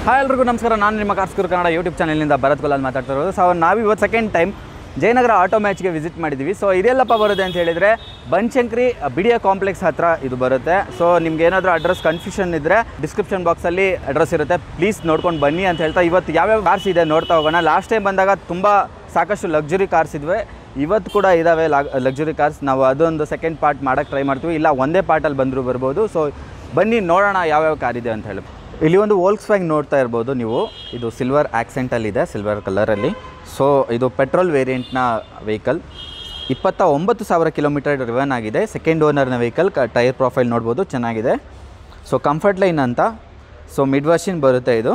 Hi ಎಲ್ರಿಗೂ ನಮಸ್ಕಾರ. ನಾನು ನಿಮ್ಮ ಕಾರ್ಸ್ ಗುರು ಕನ್ನಡ ಯೂಟ್ಯೂಬ್ ಚಾನಲ್ನಿಂದ ಭರತ್ ಗೋಲಾಲ್ ಮಾತಾಡ್ತಾ ಇರೋದು. ಸೊ ನಾವಿವತ್ತು ಸೆಕೆಂಡ್ ಟೈಮ್ ಜಯನಗರ ಆಟೋ ಮ್ಯಾಚ್ಗೆ ವಿಸಿಟ್ ಮಾಡಿದ್ದೀವಿ. ಸೊ ಇದೆಲ್ಲಪ್ಪ ಬರುತ್ತೆ ಅಂತ ಹೇಳಿದರೆ ಬನಶಂಕರಿ ಬಿಡಿಯ ಕಾಂಪ್ಲೆಕ್ಸ್ ಹತ್ರ ಇದು ಬರುತ್ತೆ. ಸೊ ನಿಮ್ಗೆ ಏನಾದರೂ ಅಡ್ರೆಸ್ ಕನ್ಫ್ಯೂಷನ್ ಇದ್ದರೆ ಡಿಸ್ಕ್ರಿಪ್ಷನ್ ಬಾಕ್ಸಲ್ಲಿ ಅಡ್ರೆಸ್ ಇರುತ್ತೆ, ಪ್ಲೀಸ್ ನೋಡ್ಕೊಂಡು ಬನ್ನಿ ಅಂತ ಹೇಳ್ತಾ ಇವತ್ತು ಯಾವ್ಯಾವ ಕಾರ್ಸ್ ಇದೆ ನೋಡ್ತಾ ಹೋಗೋಣ. ಲಾಸ್ಟ್ ಟೈಮ್ ಬಂದಾಗ ತುಂಬ ಸಾಕಷ್ಟು ಲಕ್ಸುರಿ ಕಾರ್ಸ್ ಇದ್ವೆ, ಇವತ್ತು ಕೂಡ ಇದ್ದಾವೆ ಲಕ್ಸುರಿ ಕಾರ್ಸ್. ನಾವು ಅದೊಂದು ಸೆಕೆಂಡ್ ಪಾರ್ಟ್ ಮಾಡೋಕ್ಕೆ ಟ್ರೈ ಮಾಡ್ತೀವಿ, ಇಲ್ಲ ಒಂದೇ ಪಾರ್ಟಲ್ಲಿ ಬಂದರೂ ಬರ್ಬೋದು. ಸೊ ಬನ್ನಿ ನೋಡೋಣ ಯಾವ್ಯಾವ ಕಾರ್ ಇದೆ ಅಂತ ಹೇಳಿ. ಇಲ್ಲಿ ಒಂದು ವೋಲ್ಕ್ಸ್ವ್ಯಾಗನ್ ನೋಡ್ತಾ ಇರ್ಬೋದು ನೀವು, ಇದು ಸಿಲ್ವರ್ ಆಕ್ಸೆಂಟಲ್ಲಿದೆ, ಸಿಲ್ವರ್ ಕಲರಲ್ಲಿ. ಸೊ ಇದು ಪೆಟ್ರೋಲ್ ವೇರಿಯಂಟ್ನ ವೆಹಿಕಲ್, 29,000 ಕಿಲೋಮೀಟರ್ ರಿವನ್ ಆಗಿದೆ. ಸೆಕೆಂಡ್ ಓನರ್ನ ವೆಹಿಕಲ್. ಟೈರ್ ಪ್ರೊಫೈಲ್ ನೋಡ್ಬೋದು, ಚೆನ್ನಾಗಿದೆ. ಸೊ ಕಂಫರ್ಟ್ ಲೈನ್ ಅಂತ, ಸೊ ಮಿಡ್ ವರ್ಷನ್ ಬರುತ್ತೆ ಇದು.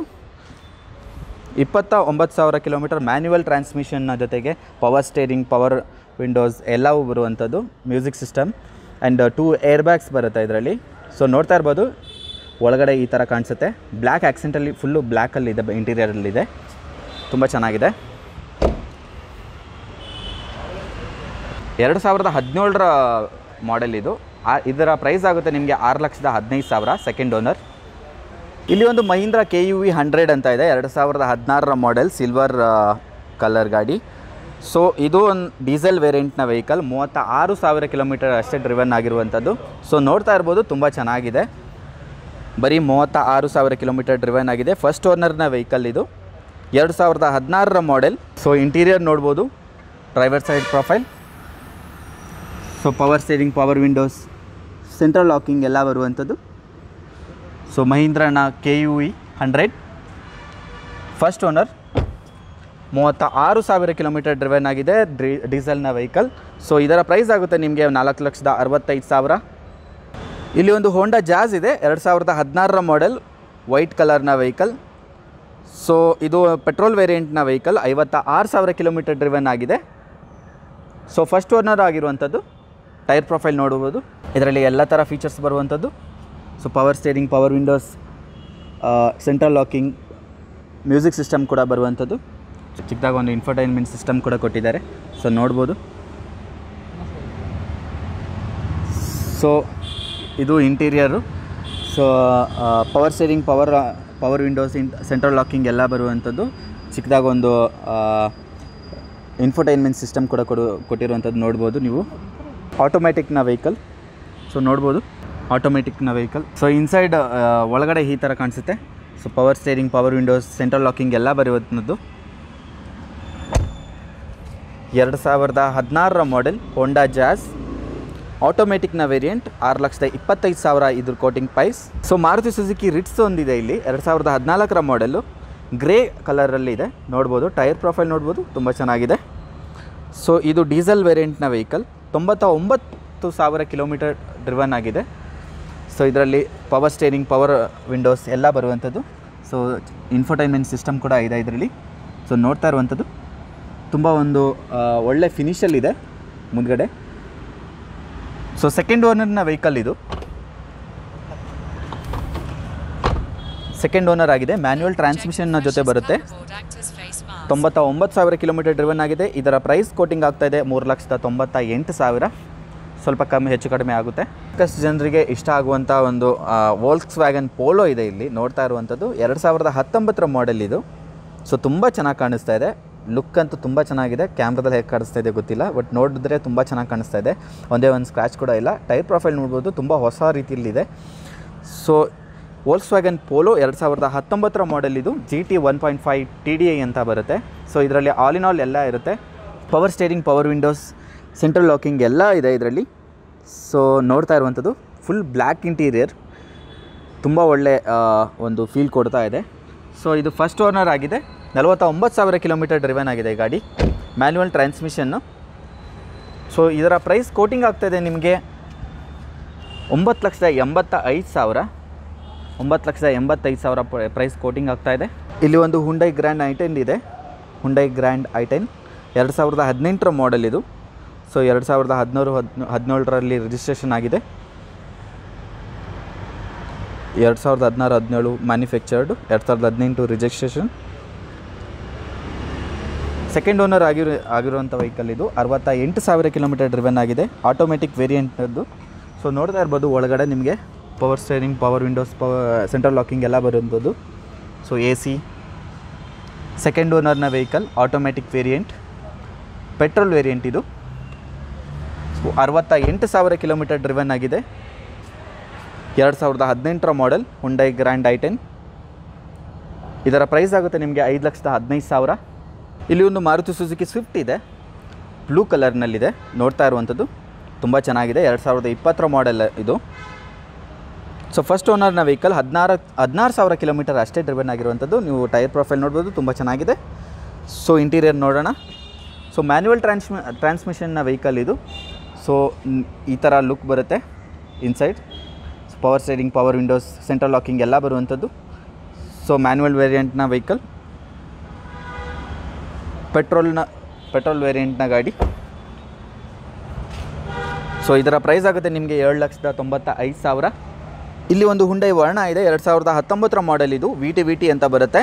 29,000 ಕಿಲೋಮೀಟರ್, ಮ್ಯಾನ್ಯುವಲ್ ಟ್ರಾನ್ಸ್ಮಿಷನ್ನ ಜೊತೆಗೆ ಪವರ್ ಸ್ಟೇರಿಂಗ್, ಪವರ್ ವಿಂಡೋಸ್ ಎಲ್ಲವೂ ಬರುವಂಥದ್ದು, music system and 2 air bags ಬರುತ್ತೆ ಇದರಲ್ಲಿ. ಸೊ ನೋಡ್ತಾ ಇರ್ಬೋದು, ಒಳಗಡೆ ಈ ಥರ ಕಾಣಿಸುತ್ತೆ. ಬ್ಲ್ಯಾಕ್ ಆಕ್ಸೆಂಟಲ್ಲಿ ಫುಲ್ಲು ಬ್ಲ್ಯಾಕಲ್ಲಿದೆ, ಇಂಟೀರಿಯರಲ್ಲಿದೆ, ತುಂಬ ಚೆನ್ನಾಗಿದೆ. 2017ರ ಮಾಡೆಲ್ ಇದು. ಇದರ ಪ್ರೈಸ್ ಆಗುತ್ತೆ ನಿಮಗೆ 6,15,000, ಸೆಕೆಂಡ್ ಓನರ್. ಇಲ್ಲಿ ಒಂದು ಮಹೀಂದ್ರ KUV 100 ಅಂತ ಇದೆ, 2016ರ ಮಾಡೆಲ್, ಸಿಲ್ವರ್ ಕಲರ್ ಗಾಡಿ. ಸೊ ಇದು ಒಂದು ಡೀಸೆಲ್ ವೇರಿಯಂಟ್ನ ವೆಹಿಕಲ್, 36,000 ಕಿಲೋಮೀಟರ್ ಅಷ್ಟೇ ಡ್ರಿವನ್ ಆಗಿರುವಂಥದ್ದು. ಸೊ ನೋಡ್ತಾ ಇರ್ಬೋದು, ತುಂಬ ಚೆನ್ನಾಗಿದೆ. ಬರೀ 36,000 ಕಿಲೋಮೀಟರ್ ಡ್ರಿವನ್ ಆಗಿದೆ. ಫಸ್ಟ್ ಓನರ್ನ ವೆಹಿಕಲ್ ಇದು, 2016ರ ಮಾಡೆಲ್. ಸೊ ಇಂಟೀರಿಯರ್ ನೋಡ್ಬೋದು, driver side profile. So power steering, power windows, central locking ಎಲ್ಲ ಬರುವಂಥದ್ದು. ಸೊ ಮಹೀಂದ್ರನ KUV 100, first owner, 36,000 kilometre driven ಆಗಿದೆ, ಡೀಸೆಲ್ನ ವೆಹಿಕಲ್. ಸೊ ಇದರ ಪ್ರೈಸ್ ಆಗುತ್ತೆ ನಿಮಗೆ 4,65,000. ಇಲ್ಲಿ ಒಂದು ಹೋಂಡಾ ಜಾಜ್ ಇದೆ, 2016ರ ಮಾಡೆಲ್, ವೈಟ್ ಕಲರ್ನ ವೆಹಿಕಲ್. ಸೊ ಇದು ಪೆಟ್ರೋಲ್ ವೇರಿಯಂಟ್ನ ವೆಹಿಕಲ್, 56,000 ಕಿಲೋಮೀಟರ್ ಡ್ರಿವನ್ ಆಗಿದೆ. ಸೊ ಫಸ್ಟ್ ಓನರ್ ಆಗಿರುವಂಥದ್ದು. ಟೈರ್ ಪ್ರೊಫೈಲ್ ನೋಡ್ಬೋದು, ಇದರಲ್ಲಿ ಎಲ್ಲ ಥರ ಫೀಚರ್ಸ್ ಬರುವಂಥದ್ದು. So power steering, power windows, central locking, music system ಕೂಡ ಬರುವಂಥದ್ದು. ಚಿಕ್ಕದಾಗಿ ಒಂದು ಇನ್ಫರ್ಟೈನ್ಮೆಂಟ್ ಸಿಸ್ಟಮ್ ಕೂಡ ಕೊಟ್ಟಿದ್ದಾರೆ, ಸೊ ನೋಡ್ಬೋದು. ಸೊ ಇದು interior. So power steering, power windows, central locking ಎಲ್ಲ ಬರುವಂಥದ್ದು. ಚಿಕ್ಕದಾಗಿ ಒಂದು ಇನ್ಫರ್ಟೈನ್ಮೆಂಟ್ ಸಿಸ್ಟಮ್ ಕೂಡ ಕೊಟ್ಟಿರುವಂಥದ್ದು ನೋಡ್ಬೋದು ನೀವು. ಆಟೋಮ್ಯಾಟಿಕ್ನ ವೆಹಿಕಲ್, ಸೊ ನೋಡ್ಬೋದು, ಆಟೋಮ್ಯಾಟಿಕ್ನ ವೆಹಿಕಲ್. ಸೊ ಇನ್ಸೈಡ್ ಒಳಗಡೆ ಈ ಥರ ಕಾಣಿಸುತ್ತೆ. So power steering, power windows, central locking ಎಲ್ಲ ಬರುವಂಥದ್ದು. 2016ರ ಮಾಡೆಲ್, ಹೋಂಡಾ ಜಾಜ್, ಆಟೋಮ್ಯಾಟಿಕ್ನ ವೇರಿಯಂಟ್, 6,25,000 ಇದ್ರ quoting price. So Maruti Suzuki Ritz ಒಂದಿದೆ ಇಲ್ಲಿ, 2014ರ ಮಾಡೆಲ್ಲು, ಗ್ರೇ ಕಲರಲ್ಲಿದೆ, ನೋಡ್ಬೋದು. ಟೈರ್ ಪ್ರೊಫೈಲ್ ನೋಡ್ಬೋದು, ತುಂಬ ಚೆನ್ನಾಗಿದೆ. ಸೊ ಇದು ಡೀಸೆಲ್ ವೇರಿಯಂಟ್ನ ವೆಹಿಕಲ್, 99,000 ಕಿಲೋಮೀಟರ್ ಡ್ರಿವನ್ ಆಗಿದೆ. ಸೊ ಇದರಲ್ಲಿ ಪವರ್ ಸ್ಟೇರಿಂಗ್, ಪವರ್ ವಿಂಡೋಸ್ ಎಲ್ಲ ಬರುವಂಥದ್ದು. ಸೊ ಇನ್ಫರ್ಟೈನ್ಮೆಂಟ್ ಸಿಸ್ಟಮ್ ಕೂಡ ಇದೆ ಇದರಲ್ಲಿ. ಸೊ ನೋಡ್ತಾ ಇರುವಂಥದ್ದು ತುಂಬ ಒಂದು ಒಳ್ಳೆ ಫಿನಿಷಲ್ಲಿದೆ ಮುಂದ್ಗಡೆ. ಸೊ ಸೆಕೆಂಡ್ ಓನರ್ನ ವೆಹಿಕಲ್ ಇದು, ಸೆಕೆಂಡ್ ಓನರ್ ಆಗಿದೆ, ಮ್ಯಾನ್ಯುವಲ್ ಟ್ರಾನ್ಸ್ಮಿಷನ್ನ ಜೊತೆ ಬರುತ್ತೆ. 99,000 ಕಿಲೋಮೀಟರ್ ಡ್ರಿವನ್ ಆಗಿದೆ. ಇದರ ಪ್ರೈಸ್ ಕೋಟಿಂಗ್ ಆಗ್ತಾ ಇದೆ 3,98,000, ಸ್ವಲ್ಪ ಹೆಚ್ಚು ಕಡಿಮೆ ಆಗುತ್ತೆ. ಸಾಕಷ್ಟು ಜನರಿಗೆ ಇಷ್ಟ ಆಗುವಂಥ ಒಂದು ವೋಲ್ಕ್ಸ್ವ್ಯಾಗನ್ ಪೋಲೋ ಇದೆ ಇಲ್ಲಿ ನೋಡ್ತಾ ಇರುವಂಥದ್ದು, 2019ರ ಮಾಡೆಲ್ ಇದು. ಸೊ ತುಂಬ ಚೆನ್ನಾಗಿ ಕಾಣಿಸ್ತಾ ಇದೆ, ಲುಕ್ ಅಂತೂ ತುಂಬ ಚೆನ್ನಾಗಿದೆ. ಕ್ಯಾಮ್ರಾದಲ್ಲಿ ಹೇಗೆ ಕಾಣಿಸ್ತಾ ಇದೆ ಗೊತ್ತಿಲ್ಲ, ಬಟ್ ನೋಡಿದ್ರೆ ತುಂಬ ಚೆನ್ನಾಗಿ ಕಾಣಿಸ್ತಾ ಇದೆ. ಒಂದೇ ಒಂದು ಸ್ಕ್ರ್ಯಾಚ್ ಕೂಡ ಇಲ್ಲ. ಟೈರ್ ಪ್ರೊಫೈಲ್ ನೋಡ್ಬೋದು, ತುಂಬ ಹೊಸ ರೀತಿಯಲ್ಲಿದೆ. ಸೊ ವೋಲ್ಕ್ಸ್ವ್ಯಾಗನ್ ಪೋಲೋ 2019ರ ಮಾಡೆಲ್ ಇದು, GT 1.5 TDI ಅಂತ ಬರುತ್ತೆ. ಸೊ ಇದರಲ್ಲಿ ಆಲ್ ಇನ್ ಆಲ್ ಎಲ್ಲ ಇರುತ್ತೆ. Power steering, power windows, central locking ಎಲ್ಲ ಇದೆ ಇದರಲ್ಲಿ. ಸೊ ನೋಡ್ತಾ ಇರುವಂಥದ್ದು ಫುಲ್ ಬ್ಲ್ಯಾಕ್ ಇಂಟೀರಿಯರ್, ತುಂಬ ಒಳ್ಳೆ ಒಂದು ಫೀಲ್ ಕೊಡ್ತಾ ಇದೆ. ಸೊ ಇದು ಫಸ್ಟ್ ಓನರ್ ಆಗಿದೆ, 49,000 ಕಿಲೋಮೀಟರ್ ಡ್ರಿವನ್ ಆಗಿದೆ ಈ ಗಾಡಿ, ಮ್ಯಾನ್ಯುವಲ್ ಟ್ರಾನ್ಸ್ಮಿಷನ್ನು. ಸೊ ಇದರ ಪ್ರೈಸ್ ಕೋಟಿಂಗ್ ಆಗ್ತಾಯಿದೆ ನಿಮಗೆ 9,85,000, 9,85,000 ಪ್ರೈಸ್ ಕೋಟಿಂಗ್ ಆಗ್ತಾಯಿದೆ. ಇಲ್ಲಿ ಒಂದು ಹುಂಡೈ ಗ್ರ್ಯಾಂಡ್ i10 ಇದೆ, ಹುಂಡೈ ಗ್ರ್ಯಾಂಡ್ i10, 2018ರ ಮಾಡೆಲ್ ಇದು. ಸೊ 2017ರಲ್ಲಿ ರಿಜಿಸ್ಟ್ರೇಷನ್ ಆಗಿದೆ, 2016-17 ಮ್ಯಾನುಫ್ಯಾಕ್ಚರ್ಡ್, 2018 ರಿಜಿಸ್ಟ್ರೇಷನ್. ಸೆಕೆಂಡ್ ಓನರ್ ಆಗಿರುವಂಥ ವೆಹಿಕಲ್ ಇದು, 68,000 ಕಿಲೋಮೀಟರ್ ಡ್ರಿವನ್ ಆಗಿದೆ, ಆಟೋಮೆಟಿಕ್ ವೇರಿಯಂಟ್ನದ್ದು. ಸೊ ನೋಡ್ತಾ ಇರ್ಬೋದು ಒಳಗಡೆ ನಿಮಗೆ power steering, power windows, central locking ಎಲ್ಲ ಬರುವಂಥದ್ದು. ಸೊ ಎ ಸಿ, ಸೆಕೆಂಡ್ ಓನರ್ನ vehicle, automatic variant, petrol variant ಇದು. 68,000 ಕಿಲೋಮೀಟರ್ ಡ್ರಿವನ್ ಆಗಿದೆ. 2018ರ ಮಾಡೆಲ್ ಹುಂಡೈ ಗ್ರ್ಯಾಂಡ್ i10. ಇದರ ಪ್ರೈಸ್ ಆಗುತ್ತೆ ನಿಮಗೆ 5,15,000. ಇಲ್ಲಿ ಒಂದು ಮಾರುತಿ ಸುಜುಕಿ ಸ್ವಿಫ್ಟ್ ಇದೆ, ಬ್ಲೂ ಕಲರ್ನಲ್ಲಿದೆ. ನೋಡ್ತಾ ಇರುವಂಥದ್ದು ತುಂಬ ಚೆನ್ನಾಗಿದೆ. 2020ರ ಮಾಡೆಲ್ ಇದು. ಸೊ ಫಸ್ಟ್ ಓನರ್ನ ವೆಹಿಕಲ್ 16,000 ಕಿಲೋಮೀಟರ್ ಅಷ್ಟೇ ಡ್ರಿವನ್ ಆಗಿರುವಂಥದ್ದು. ನೀವು ಟೈರ್ ಪ್ರೊಫೈಲ್ ನೋಡ್ಬೋದು, ತುಂಬ ಚೆನ್ನಾಗಿದೆ. ಸೊ ಇಂಟೀರಿಯರ್ ನೋಡೋಣ. ಸೊ ಮ್ಯಾನ್ಯುವಲ್ ಟ್ರಾನ್ಸ್ಮಿಷನ್ನ ವೆಹಿಕಲ್ ಇದು. ಸೊ ಈ ಥರ ಲುಕ್ ಬರುತ್ತೆ inside. Power steering, power windows, central locking ಎಲ್ಲ ಬರುವಂಥದ್ದು. ಸೊ ಮ್ಯಾನ್ಯುವಲ್ ವೇರಿಯಂಟ್ನ ವೆಹಿಕಲ್, ಪೆಟ್ರೋಲ್ ವೇರಿಯಂಟ್ನ ಗಾಡಿ. ಸೊ ಇದರ ಪ್ರೈಸ್ ಆಗುತ್ತೆ ನಿಮಗೆ 7,95,000. ಇಲ್ಲಿ ಒಂದು ಹುಂಡೈ ವರ್ಣ ಇದೆ, 2019ರ ಮಾಡೆಲ್ ಇದು. ವಿ ಟಿ ಅಂತ ಬರುತ್ತೆ.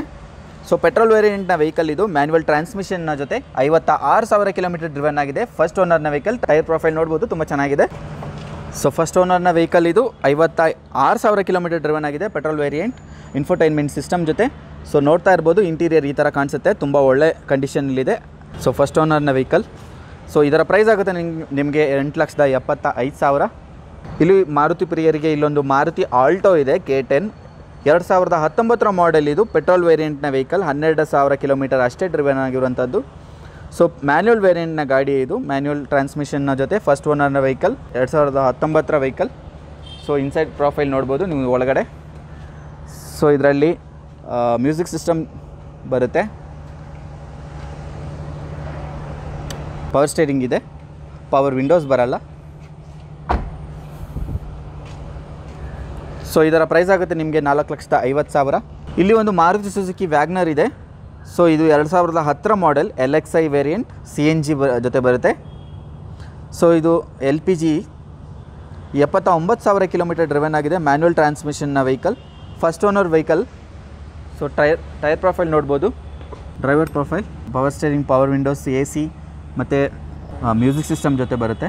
ಸೊ ಪೆಟ್ರೋಲ್ ವೇರಿಯಂಟ್ನ ವೆಹಿಕಲ್ ಇದು. ಮ್ಯಾನ್ಯುವಲ್ ಟ್ರಾನ್ಸ್ಮಿಷನ್ನ ಜೊತೆ 56,000 ಕಿಲೋಮೀಟರ್ ಡ್ರಿವನ್ ಆಗಿದೆ. ಫಸ್ಟ್ ಓನರ್ನ ವೆಹಿಕಲ್. ಟೈರ್ ಪ್ರೊಫೈಲ್ ನೋಡ್ಬೋದು, ತುಂಬ ಚೆನ್ನಾಗಿದೆ. ಸೊ ಫಸ್ಟ್ ಓನರ್ನ ವೆಹಿಕಲ್ ಇದು. 56,000 ಕಿಲೋಮೀಟರ್ ಡ್ರಿವನ್ ಆಗಿದೆ. ಪೆಟ್ರೋಲ್ ವೇರಿಯಂಟ್, ಇನ್ಫೋಟೈನ್ಮೆಂಟ್ ಸಿಸ್ಟಮ್ ಜೊತೆ. ಸೊ ನೋಡ್ತಾ ಇರ್ಬೋದು, ಇಂಟೀರಿಯರ್ ಈ ಥರ ಕಾಣಿಸುತ್ತೆ, ತುಂಬ ಒಳ್ಳೆ ಕಂಡೀಷನಲ್ಲಿದೆ. ಸೊ ಫಸ್ಟ್ ಓನರ್ನ ವೆಹಿಕಲ್. ಸೊ ಇದರ ಪ್ರೈಸ್ ಆಗುತ್ತೆ ನಿಮಗೆ 8,75,000. ಇಲ್ಲಿ ಮಾರುತಿ ಪ್ರಿಯರಿಗೆ ಇಲ್ಲೊಂದು ಮಾರುತಿ ಆಲ್ಟೋ ಇದೆ, K10. 2019ರ ಮಾಡೆಲ್ ಇದು. ಪೆಟ್ರೋಲ್ ವೇರಿಯಂಟ್ನ ವೆಹಿಕಲ್. 12,000 ಕಿಲೋಮೀಟರ್ ಅಷ್ಟೇ ಡ್ರಿವನ್ ಆಗಿರುವಂಥದ್ದು. ಸೊ ಮ್ಯಾನ್ಯುವಲ್ ವೇರಿಯಂಟ್ನ ಗಾಡಿ ಇದು. ಮ್ಯಾನ್ಯುವಲ್ ಟ್ರಾನ್ಸ್ಮಿಷನ್ನ ಜೊತೆ ಫಸ್ಟ್ ಓನರ್ನ ವೆಹಿಕಲ್. 2019ರ ವೆಹಿಕಲ್. ಸೊ ಇನ್ಸೈಡ್ ಪ್ರೊಫೈಲ್ ನೋಡ್ಬೋದು ನೀವು ಒಳಗಡೆ. ಸೊ ಇದರಲ್ಲಿ ಮ್ಯೂಸಿಕ್ ಸಿಸ್ಟಮ್ ಬರುತ್ತೆ, ಪವರ್ ಸ್ಟೇರಿಂಗ್ ಇದೆ, ಪವರ್ ವಿಂಡೋಸ್ ಬರಲ್ಲ. ಸೊ ಇದರ ಪ್ರೈಸ್ ಆಗುತ್ತೆ ನಿಮಗೆ 4,50,000. ಇಲ್ಲಿ ಒಂದು ಮಾರುತಿ ಸುಜುಕಿ ವ್ಯಾಗ್ನರ್ ಇದೆ. ಸೊ ಇದು 2010ರ ಮಾಡೆಲ್, LXi ವೇರಿಯಂಟ್, CNG ಜೊತೆ ಬರುತ್ತೆ. ಸೊ ಇದು LPG. 79,000 ಕಿಲೋಮೀಟರ್ ಡ್ರಿವನ್ ಆಗಿದೆ. ಮ್ಯಾನ್ಯುವಲ್ ಟ್ರಾನ್ಸ್ಮಿಷನ್ನ vehicle, first owner vehicle. So tyre profile ನೋಡ್ಬೋದು, driver profile, power steering, power windows, AC ಮತ್ತು ಮ್ಯೂಸಿಕ್ ಸಿಸ್ಟಮ್ ಜೊತೆ ಬರುತ್ತೆ.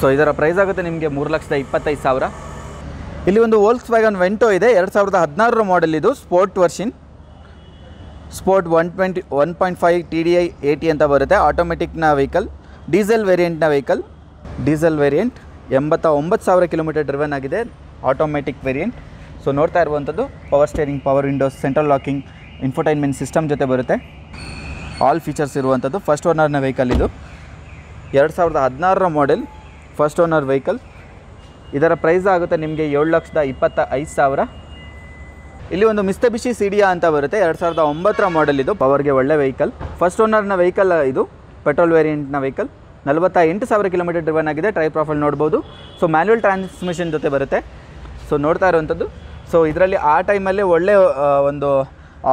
ಸೊ ಇದರ ಪ್ರೈಸ್ ಆಗುತ್ತೆ ನಿಮಗೆ 3,25,000. ಇಲ್ಲಿ ಒಂದು ವೋಲ್ಕ್ಸ್ವ್ಯಾಗನ್ ವೆಂಟೋ ಇದೆ, 2016ರ ಮಾಡೆಲ್ ಇದು. ಸ್ಪೋರ್ಟ್ ವರ್ಷನ್, ಸ್ಪೋರ್ಟ್ 1.5 TDI 80 ಅಂತ ಬರುತ್ತೆ. ಆಟೋಮೆಟಿಕ್ನ ವೆಹಿಕಲ್, ಡೀಸೆಲ್ ವೇರಿಯಂಟ್ನ vehicle. Diesel variant, 89,000 kilometre driven ಆಗಿದೆ. Automatic variant. ಸೊ ನೋಡ್ತಾ ಇರುವಂಥದ್ದು power steering, power windows, central locking, infotainment system ಜೊತೆ ಬರುತ್ತೆ. ಆಲ್ ಫೀಚರ್ಸ್ ಇರುವಂಥದ್ದು. ಫಸ್ಟ್ ಓನರ್ನ ವೆಹಿಕಲ್ ಇದು. 2016ರ ಮಾಡೆಲ್, ಫಸ್ಟ್ ಓನರ್ ವೆಹಿಕಲ್. ಇದರ ಪ್ರೈಸ್ ಆಗುತ್ತೆ ನಿಮಗೆ 7,25,000. ಇಲ್ಲಿ ಒಂದು ಮಿತ್ಸುಬಿಷಿ ಸಿಡಿಯಾ ಅಂತ ಬರುತ್ತೆ, 2009ರ ಮಾಡೆಲ್ ಇದು. ಪವರ್ಗೆ ಒಳ್ಳೆ ವೆಹಿಕಲ್. ಫಸ್ಟ್ ಓನರ್ನ ವೆಹಿಕಲ್ ಇದು. ಪೆಟ್ರೋಲ್ ವೇರಿಯಂಟ್ನ ವೆಹಿಕಲ್. 48,000 ಕಿಲೋಮೀಟರ್ ಡ್ರಿವನ್ ಆಗಿದೆ. ಟೈರ್ ಪ್ರೊಫೈಲ್ ನೋಡ್ಬೋದು. ಸೊ ಮ್ಯಾನ್ಯುವಲ್ ಟ್ರಾನ್ಸ್ಮಿಷನ್ ಜೊತೆ ಬರುತ್ತೆ. ಸೊ ನೋಡ್ತಾ ಇರುವಂಥದ್ದು. ಸೊ ಇದರಲ್ಲಿ ಆ ಟೈಮಲ್ಲಿ ಒಳ್ಳೆ ಒಂದು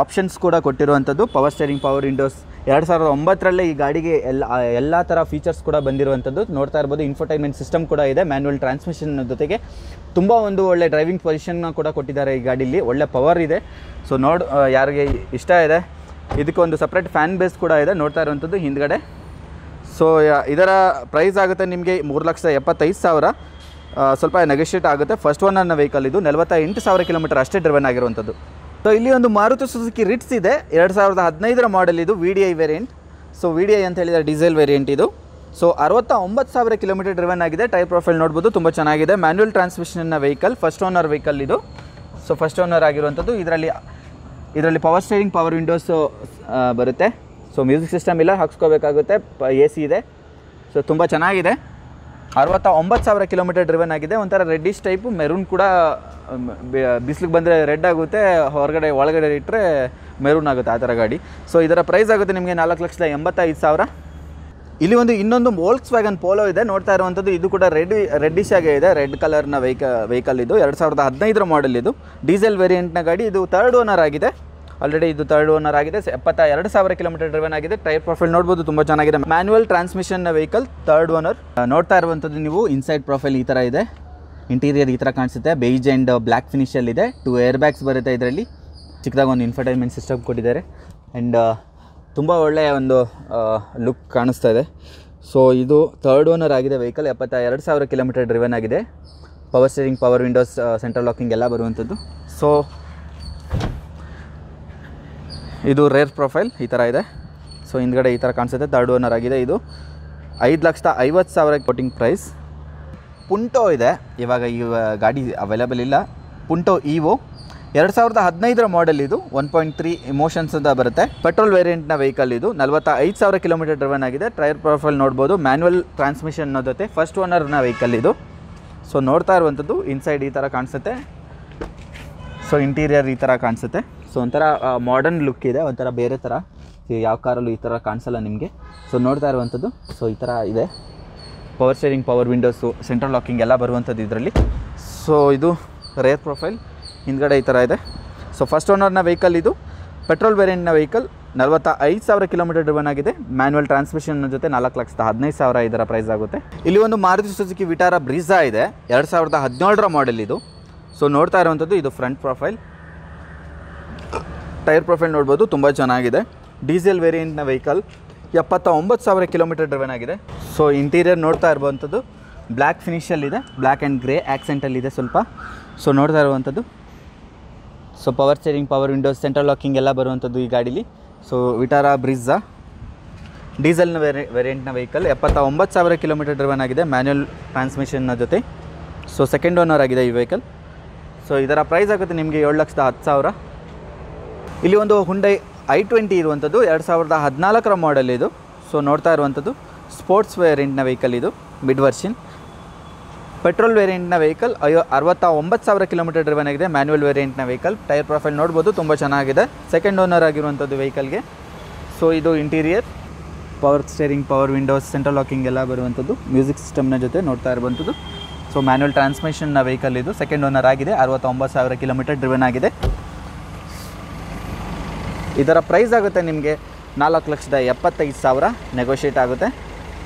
ಆಪ್ಷನ್ಸ್ ಕೂಡ ಕೊಟ್ಟಿರುವಂಥದ್ದು. Power steering, power windows. 2009ರಲ್ಲೇ ಈ ಗಾಡಿಗೆ ಎಲ್ಲ ಥರ ಫೀಚರ್ಸ್ ಕೂಡ ಬಂದಿರುವಂಥದ್ದು. ನೋಡ್ತಾ ಇರ್ಬೋದು, ಇನ್ಫೋಟೈನ್ಮೆಂಟ್ ಸಿಸ್ಟಮ್ ಕೂಡ ಇದೆ. ಮ್ಯಾನ್ಯುವಲ್ ಟ್ರಾನ್ಸ್ಮಿಷನ್ ಜೊತೆಗೆ ತುಂಬ ಒಂದು ಒಳ್ಳೆ ಡ್ರೈವಿಂಗ್ ಪೊಸಿಷನ್ನ ಕೂಡ ಕೊಟ್ಟಿದ್ದಾರೆ ಈ ಗಾಡೀಲಿ. ಒಳ್ಳೆ ಪವರ್ ಇದೆ. ಸೊ ಯಾರಿಗೆ ಇಷ್ಟ ಇದೆ, ಇದಕ್ಕೊಂದು ಸಪ್ರೇಟ್ ಫ್ಯಾನ್ ಬೇಸ್ ಕೂಡ ಇದೆ. ನೋಡ್ತಾ ಇರುವಂಥದ್ದು ಹಿಂದ್ಗಡೆ. ಸೊ ಇದರ ಪ್ರೈಸ್ ಆಗುತ್ತೆ ನಿಮಗೆ 3,75,000. ಸ್ವಲ್ಪ ನೆಗೋಷಿಯೇಟ್ ಆಗುತ್ತೆ. ಫಸ್ಟ್ ಓನರ್ನ ವೆಹಿಕಲ್ ಇದು. 48,000 ಕಿಲೋಮೀಟರ್ ಅಷ್ಟೇ ಡ್ರಿವನ್ ಆಗಿರುವಂಥದ್ದು. ಸೊ ಇಲ್ಲಿ ಒಂದು ಮಾರುತಿ ಸುಜುಕಿ ರಿಟ್ಸ್ ಇದೆ, 2015ರ ಮಾಡೆಲ್ ಇದು. VDI variant. ಸೊ VDI ಅಂತ ಹೇಳಿದರೆ ಡೀಸೆಲ್ ವೇರಿಯಂಟ್ ಇದು. ಸೊ 69,000 ಕಿಲೋಮೀಟರ್ ಡ್ರಿವನ್ ಆಗಿದೆ. ಟೈರ್ ಪ್ರೊಫೈಲ್ ನೋಡ್ಬೋದು, ತುಂಬ ಚೆನ್ನಾಗಿದೆ. ಮ್ಯಾನ್ಯುವಲ್ ಟ್ರಾನ್ಸ್ಮಿಷನ್ನ ವೆಹಿಕಲ್, ಫಸ್ಟ್ ಓನರ್ ವೆಹಿಕಲ್ ಇದು. ಸೊ ಫಸ್ಟ್ ಓನರ್ ಆಗಿರುವಂಥದ್ದು. ಇದರಲ್ಲಿ ಪವರ್ ಸ್ಟೇರಿಂಗ್, ಪವರ್ ವಿಂಡೋಸು ಬರುತ್ತೆ. ಸೊ ಮ್ಯೂಸಿಕ್ ಸಿಸ್ಟಮ್ ಇಲ್ಲ, ಹಾಕ್ಸ್ಕೋಬೇಕಾಗುತ್ತೆ. AC ಇದೆ. ಸೊ ತುಂಬ ಚೆನ್ನಾಗಿದೆ. 69,000 ಕಿಲೋಮೀಟರ್ ಡ್ರಿವನ್ ಆಗಿದೆ. ಒಂಥರ ರೆಡ್ಡಿಶ್ ಟೈಪು, ಮೆರೂನ್ ಕೂಡ. ಬಿಸಿಲಿಗೆ ಬಂದರೆ ರೆಡ್ ಆಗುತ್ತೆ, ಒಳಗಡೆ ಇಟ್ಟರೆ ಮೆರೂನ್ ಆಗುತ್ತೆ, ಆ ಥರ ಗಾಡಿ. ಸೊ ಇದರ ಪ್ರೈಸ್ ಆಗುತ್ತೆ ನಿಮಗೆ 4,85,000. ಇಲ್ಲಿ ಇನ್ನೊಂದು ವೋಲ್ಕ್ಸ್ವ್ಯಾಗನ್ ಪೋಲೋ ಇದೆ. ನೋಡ್ತಾ ಇರುವಂಥದ್ದು ಇದು ಕೂಡ ರೆಡ್ಡಿಶ್ ಆಗೇ ಇದೆ. ರೆಡ್ ಕಲರ್ನ ವೆಹಿಕಲ್ ಇದು. 2015ರ ಮಾಡೆಲ್ ಇದು. ಡೀಸೆಲ್ ವೇರಿಯಂಟ್ನ ಗಾಡಿ. ಇದು ಥರ್ಡ್ ಓನರ್ ಆಗಿದೆ. ಆಲ್ರೆಡಿ ಇದು ಥರ್ಡ್ ಓನರ್ ಆಗಿದೆ. 72,000 ಕಿಲೋಮೀಟರ್ ಡ್ರಿವನ್ ಆಗಿದೆ. ಟೈರ್ ಪ್ರೊಫೈಲ್ ನೋಡ್ಬೋದು, ತುಂಬ ಚೆನ್ನಾಗಿದೆ. ಮ್ಯಾನ್ಯುವಲ್ ಟ್ರಾನ್ಸ್ಮಿಷನ್ನ ವೆಹಿಕಲ್, ಥರ್ಡ್ ಓನರ್. ನೋಡ್ತಾ ಇರುವಂಥದ್ದು ನೀವು ಇನ್ಸೈಡ್ ಪ್ರೊಫೈಲ್ ಈ ಥರ ಇದೆ. ಇಂಟೀರಿಯರ್ ಈ ಥರ ಕಾಣಿಸುತ್ತೆ. ಬೇಜ್ ಆ್ಯಂಡ್ ಬ್ಲ್ಯಾಕ್ ಫಿನಿಷಲ್ಲಿದೆ. 2 ಏರ್ ಬ್ಯಾಗ್ಸ್ ಬರುತ್ತೆ ಇದರಲ್ಲಿ. ಚಿಕ್ಕದಾಗಿ ಒಂದು ಇನ್ಫರ್ಟೈನ್ಮೆಂಟ್ ಸಿಸ್ಟಮ್ ಕೊಟ್ಟಿದ್ದಾರೆ. ಆ್ಯಂಡ್ ತುಂಬ ಒಳ್ಳೆಯ ಒಂದು ಲುಕ್ ಕಾಣಿಸ್ತಾ ಇದೆ. ಸೊ ಇದು ಥರ್ಡ್ ಓನರ್ ಆಗಿದೆ ವೆಹಿಕಲ್. 72,000 ಕಿಲೋಮೀಟರ್ ಡ್ರಿವನ್ ಆಗಿದೆ. Power steering, power windows, central locking ಎಲ್ಲ ಬರುವಂಥದ್ದು. ಸೊ ಇದು ರೇರ್ ಪ್ರೊಫೈಲ್ ಈ ಥರ ಇದೆ. ಸೊ ಹಿಂದ್ಗಡೆ ಈ ಥರ ಕಾಣಿಸುತ್ತೆ. ಥರ್ಡ್ ಓನರ್ ಆಗಿದೆ. ಇದು 5,50,000 ಕೋಟಿಂಗ್ ಪ್ರೈಸ್. ಪುಂಟೋ ಇದೆ, ಇವಾಗ ಈ ಗಾಡಿ ಅವೈಲೇಬಲ್ ಇಲ್ಲ. Punto Evo 2015 model. ಇದು 1.3 ಇಮೋಷನ್ಸ್ ಅಂತ ಬರುತ್ತೆ. ಪೆಟ್ರೋಲ್ ವೇರಿಯಂಟ್ನ ವೆಹಿಕಲ್. ಇದು 45,000 ಕಿಲೋಮೀಟರ್ ಡ್ರೈವನ್ ಆಗಿದೆ. ಟೈರ್ ಪ್ರೊಫೈಲ್ ನೋಡ್ಬೋದು, ಮ್ಯಾನ್ಯಲ್ ಟ್ರಾನ್ಸ್ಮಿಷನ್ ಜೊತೆ ಫಸ್ಟ್ ಓನರ್ನ ವೆಹಿಕಲ್ ಇದು. ಸೊ ನೋಡ್ತಾ ಇರುವಂಥದ್ದು ಇನ್ಸೈಡ್ ಈ ಥರ ಕಾಣಿಸುತ್ತೆ. ಸೊ ಇಂಟೀರಿಯರ್ ಈ ಥರ ಕಾಣಿಸುತ್ತೆ. ಸೊ ಒಂಥರ ಮಾಡರ್ನ್ ಲುಕ್ ಇದೆ, ಒಂಥರ ಬೇರೆ ಥರ, ಯಾವ ಕಾರಲ್ಲೂ ಈ ಥರ ಕಾಣಿಸಲ್ಲ ನಿಮಗೆ. ಸೊ ನೋಡ್ತಾ ಇರುವಂಥದ್ದು ಸೊ ಈ ಥರ ಇದೆ. Power steering, power windows, central locking ಎಲ್ಲ ಬರುವಂಥದ್ದು ಇದರಲ್ಲಿ. ಸೊ ಇದು ರೇರ್ ಪ್ರೊಫೈಲ್, ಹಿಂದ್ಗಡೆ ಈ ಥರ ಇದೆ. ಸೊ ಫಸ್ಟ್ ಓನರ್ನ ವೆಹಿಕಲ್ ಇದು. ಪೆಟ್ರೋಲ್ ವೇರಿಯಂಟ್ನ ವೆಹಿಕಲ್. 45,000 ಕಿಲೋಮೀಟರ್ ಡ್ರಿವನ್ ಆಗಿದೆ. ಮ್ಯಾನ್ಯಲ್ ಟ್ರಾನ್ಸ್ಮಿಷನ್ ಜೊತೆ 4,15,000 ಇದರ ಪ್ರೈಸ್ ಆಗುತ್ತೆ. ಇಲ್ಲಿ ಒಂದು ಮಾರುತಿ ಸುಜುಕಿ ವಿಟಾರ ಬ್ರೀಝಾ ಇದೆ, 2017 ಮಾಡೆಲ್ ಇದು. ಸೊ ನೋಡ್ತಾ ಇರುವಂಥದ್ದು ಇದು ಫ್ರಂಟ್ ಪ್ರೊಫೈಲ್. ಟೈರ್ ಪ್ರೊಫೈಲ್ ನೋಡ್ಬೋದು, ತುಂಬ ಚೆನ್ನಾಗಿದೆ. ಡೀಸೆಲ್ ವೇರಿಯಂಟ್ನ ವೆಹಿಕಲ್. 79,000 ಕಿಲೋಮೀಟರ್ ಡ್ರಿವನ್ ಆಗಿದೆ. ಸೊ ಇಂಟೀರಿಯರ್ ನೋಡ್ತಾ ಇರುವಂಥದ್ದು ಬ್ಲ್ಯಾಕ್ ಫಿನಿಷಲ್ಲಿದೆ, ಬ್ಲ್ಯಾಕ್ ಆ್ಯಂಡ್ ಗ್ರೇ ಆ್ಯಕ್ಸೆಂಟಲ್ಲಿದೆ ಸ್ವಲ್ಪ. ಸೊ ನೋಡ್ತಾ ಇರುವಂಥದ್ದು so power steering, power windows, central locking ಎಲ್ಲ ಬರುವಂಥದ್ದು ಈ ಗಾಡೀಲಿ. ಸೊ ವಿಟಾರ ಬ್ರೀಝಾ ಡೀಸೆಲ್ನ ವೇರಿಯಂಟ್ನ ವೆಹಿಕಲ್. 79,000 ಕಿಲೋಮೀಟರ್ ಡ್ರಿವನ್ ಆಗಿದೆ, ಮ್ಯಾನ್ಯಲ್ ಟ್ರಾನ್ಸ್ಮಿಷನ್ನ ಜೊತೆ. ಸೊ ಸೆಕೆಂಡ್ ಓನರ್ ಆಗಿದೆ ಈ ವೆಹಿಕಲ್. ಸೊ ಇದರ ಪ್ರೈಸ್ ಆಗುತ್ತೆ ನಿಮಗೆ 7,10,000. ಇಲ್ಲಿ ಒಂದು ಹುಂಡೈ i20 ಇರುವಂಥದ್ದು, 2014 ಮಾಡೆಲ್ ಇದು. ಸೊ ನೋಡ್ತಾ ಇರುವಂಥದ್ದು ಸ್ಪೋರ್ಟ್ಸ್ ವೇರಿಯಂಟ್ನ ವೆಹಿಕಲ್ ಇದು, ಮಿಡ್ ವರ್ಷನ್. ಪೆಟ್ರೋಲ್ ವೇರಿಯಂಟ್ನ ವೆಹಿಕಲ್. 69,000 ಕಿಲೋಮೀಟರ್ ಡ್ರಿವನ್ ಆಗಿದೆ, ಮ್ಯಾನ್ಯಲ್ ವೇರಿಯಂಟ್ನ ವೆಹಿಕಲ್. ಟೈರ್ ಪ್ರೊಫೈಲ್ ನೋಡ್ಬೋದು, ತುಂಬ ಚೆನ್ನಾಗಿದೆ. ಸೆಕೆಂಡ್ ಓನರ್ ಆಗಿರುವಂಥದ್ದು ವೆಹಿಕಲ್ಗೆ. ಸೊ ಇದು interior, power steering, power windows, central locking ಎಲ್ಲ ಬರುವಂಥದ್ದು, ಮ್ಯೂಸಿಕ್ ಸಿಸ್ಟಮ್ನ ಜೊತೆ ನೋಡ್ತಾ ಇರುವಂಥದ್ದು. ಸೊ ಮ್ಯಾನ್ಯಲ್ ಟ್ರಾನ್ಸ್ಮಿಷನ್ನ ವೆಹಿಕಲ್ ಇದು. ಸೆಕೆಂಡ್ ಓನರ್ ಆಗಿದೆ, 69,000 ಕಿಲೋಮೀಟರ್ ಡ್ರಿವನ್ ಆಗಿದೆ. ಇದರ ಪ್ರೈಸ್ ಆಗುತ್ತೆ ನಿಮಗೆ 4,75,000, ನೆಗೋಷಿಯೇಟ್ ಆಗುತ್ತೆ.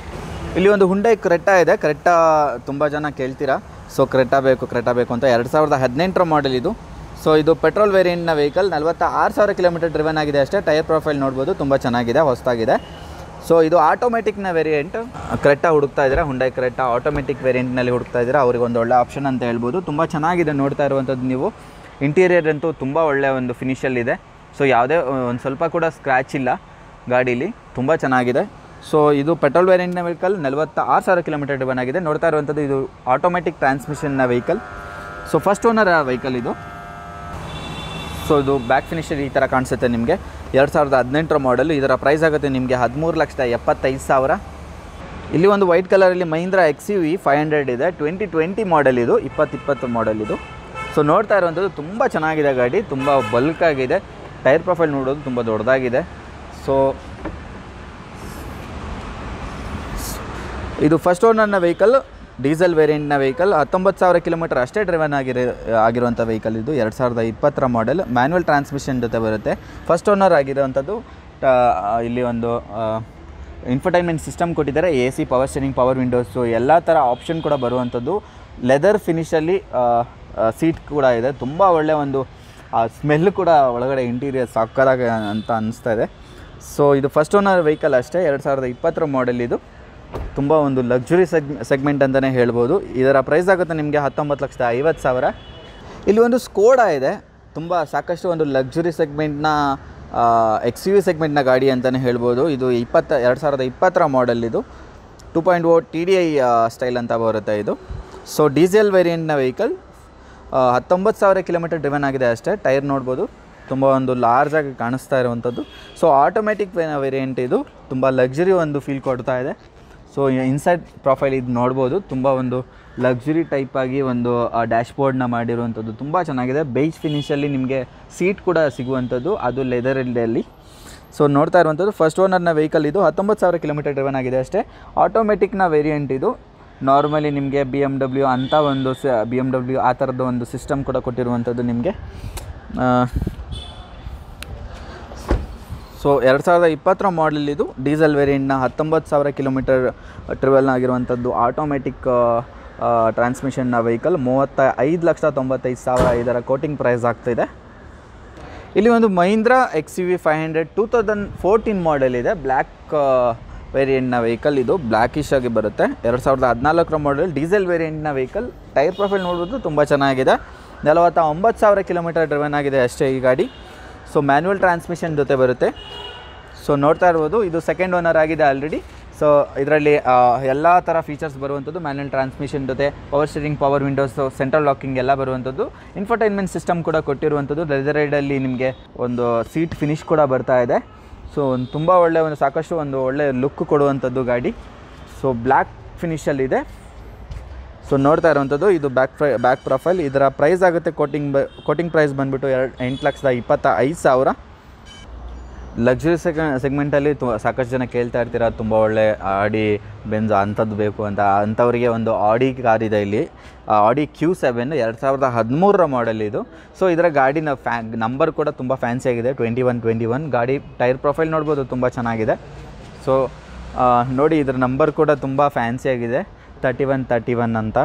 ಇಲ್ಲಿ ಒಂದು ಹುಂಡೈ ಕ್ರೆಟಾ ಇದೆ. ಕ್ರೆಟಾ ತುಂಬ ಜನ ಕೇಳ್ತೀರಾ, ಸೊ ಕ್ರೆಟಾ ಬೇಕು ಅಂತ. 2018 ಮಾಡೆಲ್ ಇದು. ಸೊ ಇದು ಪೆಟ್ರೋಲ್ ವೇರಿಯಂಟ್ನ ವೆಹಿಕಲ್. 46,000 ಕಿಲೋಮೀಟರ್ ಡ್ರಿವನ್ ಆಗಿದೆ ಅಷ್ಟೇ. ಟೈರ್ ಪ್ರೊಫೈಲ್ ನೋಡ್ಬೋದು, ತುಂಬ ಚೆನ್ನಾಗಿದೆ, ಹೊಸದಾಗಿದೆ. ಸೊ ಇದು ಆಟೋಮೆಟಿಕ್ನ ವೇರಿಯಂಟ್. ಕ್ರೆಟಾ ಹುಡುಕ್ತಾ ಇದ್ದೀರಾ, ಹುಂಡೈ ಕ್ರೆಟಾ ಆಟೋಮೆಟಿಕ್ ವೇರಿಯಂಟ್ನಲ್ಲಿ ಹುಡುಕ್ತಾ ಇದ್ದೀರಾ, ಅವ್ರಿಗೆ ಒಂದು ಒಳ್ಳೆ ಆಪ್ಷನ್ ಅಂತ ಹೇಳ್ಬೋದು. ತುಂಬ ಚೆನ್ನಾಗಿದೆ ನೋಡ್ತಾ ಇರುವಂಥದ್ದು ನೀವು. ಇಂಟೀರಿಯರ್ ಅಂತೂ ತುಂಬ ಒಳ್ಳೆಯ ಒಂದು ಫಿನಿಷಲ್ಲಿದೆ. ಸೊ ಯಾವುದೇ ಒಂದು ಸ್ವಲ್ಪ ಕೂಡ ಸ್ಕ್ರ್ಯಾಚ್ ಇಲ್ಲ ಗಾಡೀಲಿ, ತುಂಬ ಚೆನ್ನಾಗಿದೆ. ಸೊ ಇದು ಪೆಟ್ರೋಲ್ ವೇರಿಯಂಟ್ನ ವೆಹಿಕಲ್. 46,000 ಕಿಲೋಮೀಟರ್ ಡ್ರಿವನ್ ಆಗಿದೆ. ನೋಡ್ತಾ ಇರುವಂಥದ್ದು ಇದು ಆಟೋಮೆಟಿಕ್ ಟ್ರಾನ್ಸ್ಮಿಷನ್ನ vehicle. So first owner vehicle ಇದು. ಸೊ ಇದು ಬ್ಯಾಕ್ ಫಿನಿಷರ್ ಈ ಥರ ಕಾಣಿಸುತ್ತೆ ನಿಮಗೆ. 2018 ಮಾಡೆಲ್. ಇದರ ಪ್ರೈಸ್ ಆಗುತ್ತೆ ನಿಮಗೆ 13,75,000. ಇಲ್ಲಿ ಒಂದು ವೈಟ್ ಕಲರಲ್ಲಿ ಮಹೀಂದ್ರಾ XUV 500 ಇದೆ, 2020 ಮಾಡೆಲ್ ಇದು, 2020 ಮಾಡೆಲ್ ಇದು. ಸೊ ನೋಡ್ತಾ ಇರುವಂಥದ್ದು ತುಂಬ ಚೆನ್ನಾಗಿದೆ ಗಾಡಿ, ತುಂಬ ಬಲ್ಕ್ ಆಗಿದೆ. ಟೈರ್ ಪ್ರೊಫೈಲ್ ನೋಡೋದು ತುಂಬ ದೊಡ್ಡದಾಗಿದೆ. ಸೊ ಇದು ಫಸ್ಟ್ ಓನರ್ನ ವೆಹಿಕಲ್, ಡೀಸೆಲ್ ವೇರಿಯಂಟ್ನ ವೆಹಿಕಲ್. 19,000 ಕಿಲೋಮೀಟರ್ ಅಷ್ಟೇ ಡ್ರೈವನ್ ಆಗಿರುವಂಥ ವೆಹಿಕಲ್ ಇದು. 2020 ಮಾಡೆಲ್, ಮ್ಯಾನ್ಯಲ್ ಟ್ರಾನ್ಸ್ಮಿಷನ್ ಜೊತೆ ಬರುತ್ತೆ. ಫಸ್ಟ್ ಓನರ್ ಆಗಿರುವಂಥದ್ದು. ಇಲ್ಲಿ ಒಂದು ಇನ್ಫರ್ಟೈನ್ಮೆಂಟ್ ಸಿಸ್ಟಮ್ ಕೊಟ್ಟಿದ್ದಾರೆ, AC, power steering, power windows ಎಲ್ಲ ಥರ ಆಪ್ಷನ್ ಕೂಡ ಬರುವಂಥದ್ದು. ಲೆದರ್ ಫಿನಿಷಲ್ಲಿ ಸೀಟ್ ಕೂಡ ಇದೆ. ತುಂಬ ಒಳ್ಳೆಯ ಒಂದು ಸ್ಮೆಲ್ ಕೂಡ ಒಳಗಡೆ ಇಂಟೀರಿಯರ್ ಸಾಕಾಗಿ ಅಂತ ಅನ್ನಿಸ್ತಾ ಇದೆ. ಸೊ ಇದು ಫಸ್ಟ್ ಓನರ್ ವೆಹಿಕಲ್ ಅಷ್ಟೇ. 2020 ಮಾಡೆಲ್ ಇದು. ತುಂಬ ಒಂದು ಲಕ್ಸುರಿ ಸೆಗ್ಮೆಂಟ್ ಅಂತಲೇ ಹೇಳ್ಬೋದು. ಇದರ ಪ್ರೈಸ್ ಆಗುತ್ತೆ ನಿಮಗೆ 19,50,000. ಇಲ್ಲಿ ಒಂದು ಸ್ಕೋಡಾ ಇದೆ, ತುಂಬ ಸಾಕಷ್ಟು ಒಂದು ಲಕ್ಸುರಿ ಸೆಗ್ಮೆಂಟ್ನ XUV ಸೆಗ್ಮೆಂಟ್ನ ಗಾಡಿ ಅಂತಲೇ ಹೇಳ್ಬೋದು. ಇದು 2020 ಮಾಡೆಲ್ ಇದು. 2.0 TDI ಸ್ಟೈಲ್ ಅಂತ ಬರುತ್ತೆ ಇದು. ಸೊ ಡೀಸೆಲ್ ವೇರಿಯಂಟ್ನ ವೆಹಿಕಲ್. 19,000 ಕಿಲೋಮೀಟರ್ ಡ್ರಿವನ್ ಆಗಿದೆ ಅಷ್ಟೇ. ಟೈರ್ ನೋಡ್ಬೋದು, ತುಂಬ ಒಂದು ಲಾರ್ಜಾಗಿ ಕಾಣಿಸ್ತಾ ಇರುವಂಥದ್ದು. ಸೊ ಆಟೋಮೆಟಿಕ್ ವೇರಿಯಂಟ್ ಇದು. ತುಂಬ ಲಕ್ಸುರಿ ಒಂದು ಫೀಲ್ ಕೊಡ್ತಾ ಇದೆ. ಸೊ ಇನ್ಸೈಡ್ ಪ್ರೊಫೈಲ್ ಇದು ನೋಡ್ಬೋದು, ತುಂಬ ಒಂದು ಲಕ್ಸುರಿ ಟೈಪಾಗಿ ಒಂದು ಡ್ಯಾಶ್ಬೋರ್ಡ್ನ ಮಾಡಿರುವಂಥದ್ದು ತುಂಬ ಚೆನ್ನಾಗಿದೆ. ಬೇಜ್ ಫಿನಿಷಲ್ಲಿ ನಿಮಗೆ ಸೀಟ್ ಕೂಡ ಸಿಗುವಂಥದ್ದು, ಅದು ಲೆದರಲ್ಲಿ. ಸೊ ನೋಡ್ತಾ ಇರುವಂಥದ್ದು ಫಸ್ಟ್ ಓನರ್ನ ವೆಹಿಕಲ್ ಇದು. 19,000 ಕಿಲೋಮೀಟರ್ ಡ್ರಿವನ್ ಆಗಿದೆ ಅಷ್ಟೇ. ಆಟೋಮೆಟಿಕ್ನ ವೇರಿಯಂಟ್ ಇದು. ನಾರ್ಮಲಿ ನಿಮಗೆ BMW ಅಂತ ಒಂದು BMW ಆ ಥರದ್ದು ಒಂದು ಸಿಸ್ಟಮ್ ಕೂಡ ಕೊಟ್ಟಿರುವಂಥದ್ದು ನಿಮಗೆ. ಸೊ 2020 ಮಾಡೆಲ್ ಇದು. ಡೀಸೆಲ್ ವೇರಿಯಂಟ್ನ 19,000 ಕಿಲೋಮೀಟರ್ ಟ್ರಾವೆಲ್ ಆಗಿರುವಂಥದ್ದು ಆಟೋಮೆಟಿಕ್ ಟ್ರಾನ್ಸ್ಮಿಷನ್ನ ವೆಹಿಕಲ್. 35,95,000 ಇದರ ಕೋಟಿಂಗ್ ಪ್ರೈಸ್ ಆಗ್ತಿದೆ. ಇಲ್ಲಿ ಒಂದು ಮಹೀಂದ್ರಾ XUV 500 2014 ಮಾಡೆಲ್ ಇದೆ. ಬ್ಲ್ಯಾಕ್ ವೇರಿಯಂಟ್ನ ವೆಹಿಕಲ್ ಇದು. ಬ್ಲ್ಯಾಕಿಶ್ ಆಗಿ ಬರುತ್ತೆ. 2014 ಮಾಡೆಲ್ ಡೀಸೆಲ್ ವೇರಿಯಂಟ್ನ ವೆಹಿಕಲ್. ಟೈರ್ ಪ್ರೊಫೈಲ್ ನೋಡ್ಬೋದು, ತುಂಬ ಚೆನ್ನಾಗಿದೆ. 49,000 ಕಿಲೋಮೀಟರ್ ಡ್ರೈವನ್ ಆಗಿದೆ ಅಷ್ಟೇ ಈ ಗಾಡಿ. ಸೊ ಮ್ಯಾನ್ಯುವಲ್ ಟ್ರಾನ್ಸ್ಮಿಷನ್ ಜೊತೆ ಬರುತ್ತೆ. ಸೊ ನೋಡ್ತಾ ಇರ್ಬೋದು, ಇದು ಸೆಕೆಂಡ್ ಓನರ್ ಆಗಿದೆ ಆಲ್ರೆಡಿ. ಸೊ ಇದರಲ್ಲಿ ಎಲ್ಲ ಥರ ಫೀಚರ್ಸ್ ಬರುವಂಥದ್ದು ಮ್ಯಾನ್ಯುವಲ್ ಟ್ರಾನ್ಸ್ಮಿಷನ್ ಜೊತೆ power steering, power windows, central locking ಎಲ್ಲ ಬರುವಂಥದ್ದು. ಇನ್ಫರ್ಟೈನ್ಮೆಂಟ್ ಸಿಸ್ಟಮ್ ಕೂಡ ಕೊಟ್ಟಿರುವಂಥದ್ದು. ಲೆದರ್ ರೈಡಲ್ಲಿ ನಿಮಗೆ ಒಂದು ಸೀಟ್ ಫಿನಿಶ್ ಕೂಡ ಬರ್ತಾ ಇದೆ. ಸೊ ತುಂಬ ಒಳ್ಳೆಯ ಸಾಕಷ್ಟು ಒಳ್ಳೆ ಲುಕ್ ಕೊಡುವಂಥದ್ದು ಗಾಡಿ. So black ಫಿನಿಷಲ್ಲಿದೆ. ಸೊ ನೋಡ್ತಾ ಇರುವಂಥದ್ದು ಇದು ಬ್ಯಾಕ್ ಪ್ರೊಫೈಲ್. ಇದರ ಪ್ರೈಸ್ ಆಗುತ್ತೆ ಕೋಟಿಂಗ್ ಪ್ರೈಸ್ ಬಂದುಬಿಟ್ಟು 8,25,000. ಲಕ್ಸುರಿ ಸೆಗ್ಮೆಂಟಲ್ಲಿ ಸಾಕಷ್ಟು ಜನ ಕೇಳ್ತಾ ಇರ್ತೀರ, ತುಂಬ ಒಳ್ಳೆ ಆಡಿ ಬೆಂಜ್ ಅಂಥದ್ದು ಬೇಕು ಅಂತ. ಅಂಥವರಿಗೆ ಒಂದು ಆಡಿ ಕಾರ್ ಇದೆ ಇಲ್ಲಿ, ಆಡಿ Q7 2013 ಮಾಡೆಲ್ ಇದು. ಸೊ ಇದರ ಗಾಡಿನ ನಂಬರ್ ಕೂಡ ತುಂಬ ಫ್ಯಾನ್ಸಿ ಆಗಿದೆ, 2121. ಗಾಡಿ ಟೈರ್ ಪ್ರೊಫೈಲ್ ನೋಡ್ಬೋದು, ತುಂಬ ಚೆನ್ನಾಗಿದೆ. ಸೊ ನೋಡಿ, ಇದರ ನಂಬರ್ ಕೂಡ ತುಂಬ ಫ್ಯಾನ್ಸಿ ಆಗಿದೆ, 3131 ಅಂತ.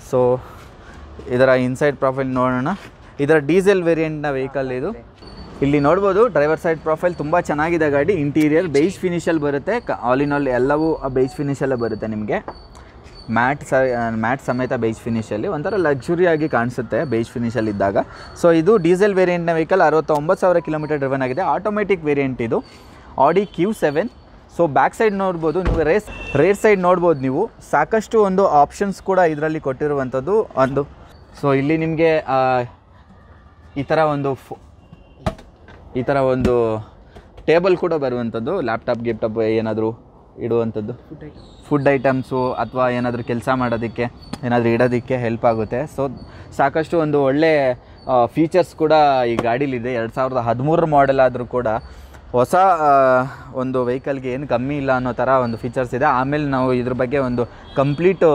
ಸೊ ಇದರ ಇನ್ಸೈಡ್ ಪ್ರೊಫೈಲ್ ನೋಡೋಣ. ಇದರ ಡೀಸೆಲ್ ವೇರಿಯಂಟ್ನ ವೆಹಿಕಲ್ ಇದು. ಇಲ್ಲಿ ನೋಡ್ಬೋದು ಡ್ರೈವರ್ ಸೈಡ್ ಪ್ರೊಫೈಲ್ ತುಂಬ ಚೆನ್ನಾಗಿದೆ ಗಾಡಿ. ಇಂಟೀರಿಯರ್ ಬೇಜ್ ಫಿನಿಷಲ್ಲಿ ಬರುತ್ತೆ. ಆಲ್ ಇನ್ ಆಲ್ ಎಲ್ಲವೂ ಬೇಜ್ ಫಿನಿಷಲ್ಲೇ ಬರುತ್ತೆ ನಿಮಗೆ. ಮ್ಯಾಟ್ ಸಮೇತ ಬೇಜ್ ಫಿನಿಷಲ್ಲಿ ಒಂಥರ ಲಕ್ಸುರಿಯಾಗಿ ಕಾಣಿಸುತ್ತೆ ಬೇಜ್ ಫಿನಿಷಲ್ಲಿದ್ದಾಗ. ಸೊ ಇದು ಡೀಸೆಲ್ ವೇರಿಯಂಟ್ನ ವೆಹಿಕಲ್, 69,000 ಕಿಲೋಮೀಟರ್ ಡ್ರಿವನ್ ಆಗಿದೆ. ಆಟೋಮೆಟಿಕ್ ವೇರಿಯಂಟ್ ಇದು, ಆಡಿ Q7. ಸೊ ಬ್ಯಾಕ್ ಸೈಡ್ ನೋಡ್ಬೋದು ನೀವು, ರೇರ್ ಸೈಡ್ ನೋಡ್ಬೋದು ನೀವು. ಸಾಕಷ್ಟು ಆಪ್ಷನ್ಸ್ ಕೂಡ ಇದರಲ್ಲಿ ಕೊಟ್ಟಿರುವಂಥದ್ದು ಒಂದು. ಸೊ ಇಲ್ಲಿ ನಿಮಗೆ ಈ ಥರ ಒಂದು ಟೇಬಲ್ ಕೂಡ ಬರುವಂಥದ್ದು, ಲ್ಯಾಪ್ಟಾಪ್ ಗಿಪ್ಟಾಪ್ ಏನಾದರೂ ಇಡುವಂಥದ್ದು, ಫುಡ್ ಐಟಮ್ಸು ಅಥವಾ ಏನಾದರೂ ಕೆಲಸ ಮಾಡೋದಕ್ಕೆ ಏನಾದರೂ ಇಡೋದಕ್ಕೆ ಹೆಲ್ಪ್ ಆಗುತ್ತೆ. ಸೊ ಸಾಕಷ್ಟು ಒಳ್ಳೆ ಫೀಚರ್ಸ್ ಕೂಡ ಈ ಗಾಡೀಲಿದೆ. 2013 ಮಾಡೆಲ್ ಆದರೂ ಕೂಡ ಹೊಸ ವೆಹಿಕಲ್ಗೆ ಏನು ಕಮ್ಮಿ ಇಲ್ಲ ಅನ್ನೋ ಥರ ಫೀಚರ್ಸ್ ಇದೆ. ಆಮೇಲೆ ನಾವು ಇದ್ರ ಬಗ್ಗೆ ಕಂಪ್ಲೀಟ್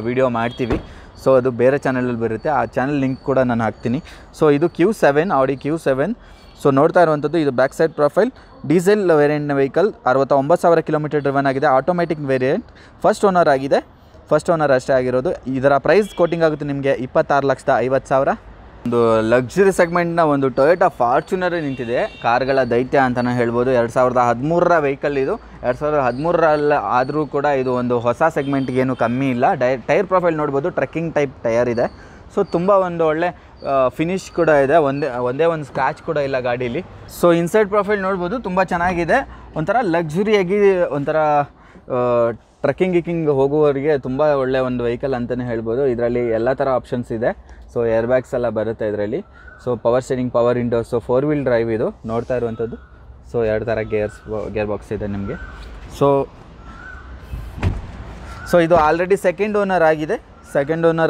ವಿಡಿಯೋ ಮಾಡ್ತೀವಿ. ಸೊ ಅದು ಬೇರೆ ಚಾನಲಲ್ಲಿ ಬರುತ್ತೆ, ಆ ಚಾನಲ್ ಲಿಂಕ್ ಕೂಡ ನಾನು ಹಾಕ್ತೀನಿ. ಸೊ ಇದು Q7, ಆಡಿ Q7. ಸೊ ನೋಡ್ತಾ ಇರುವಂಥದ್ದು ಇದು ಬ್ಯಾಕ್ ಸೈಡ್ ಪ್ರೊಫೈಲ್. ಡೀಸೆಲ್ ವೇರಿಯಂಟ್ನ ವೆಹಿಕಲ್, 69,000 ಕಿಲೋಮೀಟರ್ ಡ್ರಿವನ್ ಆಗಿದೆ. ಆಟೋಮೆಟಿಕ್ ವೇರಿಯಂಟ್, ಫಸ್ಟ್ ಓನರ್ ಆಗಿದೆ, ಫಸ್ಟ್ ಓನರ್ ಅಷ್ಟೇ ಆಗಿರೋದು. ಇದರ ಪ್ರೈಸ್ ಕೋಟಿಂಗ್ ಆಗುತ್ತೆ ನಿಮಗೆ 26,50,000. ಒಂದು ಲಕ್ಸುರಿ ಸೆಗ್ಮೆಂಟ್ನ ಟೊಯೋಟಾ ಫಾರ್ಚುನರ್ ನಿಂತಿದೆ, ಕಾರ್ಗಳ ದೈತ್ಯ ಅಂತಲೇ ಹೇಳ್ಬೋದು. 2013 ವೆಹಿಕಲ್ ಇದು. 2013 ಆದರೂ ಕೂಡ ಇದು ಹೊಸ ಸೆಗ್ಮೆಂಟ್ಗೆ ಏನು ಕಮ್ಮಿ ಇಲ್ಲ. ಟೈರ್ ಪ್ರೊಫೈಲ್ ನೋಡ್ಬೋದು, ಟ್ರೆಕ್ಕಿಂಗ್ ಟೈಪ್ ಟೈರ್ ಇದೆ. ಸೊ ತುಂಬ ಒಳ್ಳೆ ಫಿನಿಶ್ ಕೂಡ ಇದೆ, ಒಂದೇ ಒಂದು ಸ್ಕ್ರಾಚ್ ಕೂಡ ಇಲ್ಲ ಗಾಡೀಲಿ. ಸೊ ಇನ್ಸೈಡ್ ಪ್ರೊಫೈಲ್ ನೋಡ್ಬೋದು, ತುಂಬ ಚೆನ್ನಾಗಿದೆ. ಒಂಥರ ಲಕ್ಸುರಿಯಾಗಿ ಟ್ರೆಕ್ಕಿಂಗ್ ಹೋಗುವವರಿಗೆ ತುಂಬ ಒಳ್ಳೆ ವೆಹಿಕಲ್ ಅಂತಲೇ ಹೇಳ್ಬೋದು. ಇದರಲ್ಲಿ ಎಲ್ಲ ಥರ ಆಪ್ಷನ್ಸ್ ಇದೆ. ಸೊ ಏರ್ ಬ್ಯಾಗ್ಸ್ ಎಲ್ಲ ಬರುತ್ತೆ ಇದರಲ್ಲಿ. So power steering, power windows, 4 wheel drive ಇದು ನೋಡ್ತಾ ಇರುವಂಥದ್ದು. ಸೊ 2 ಥರ ಗೇರ್ ಬಾಕ್ಸ್ ಇದೆ ನಿಮಗೆ. ಸೊ ಇದು ಆಲ್ರೆಡಿ ಸೆಕೆಂಡ್ ಓನರ್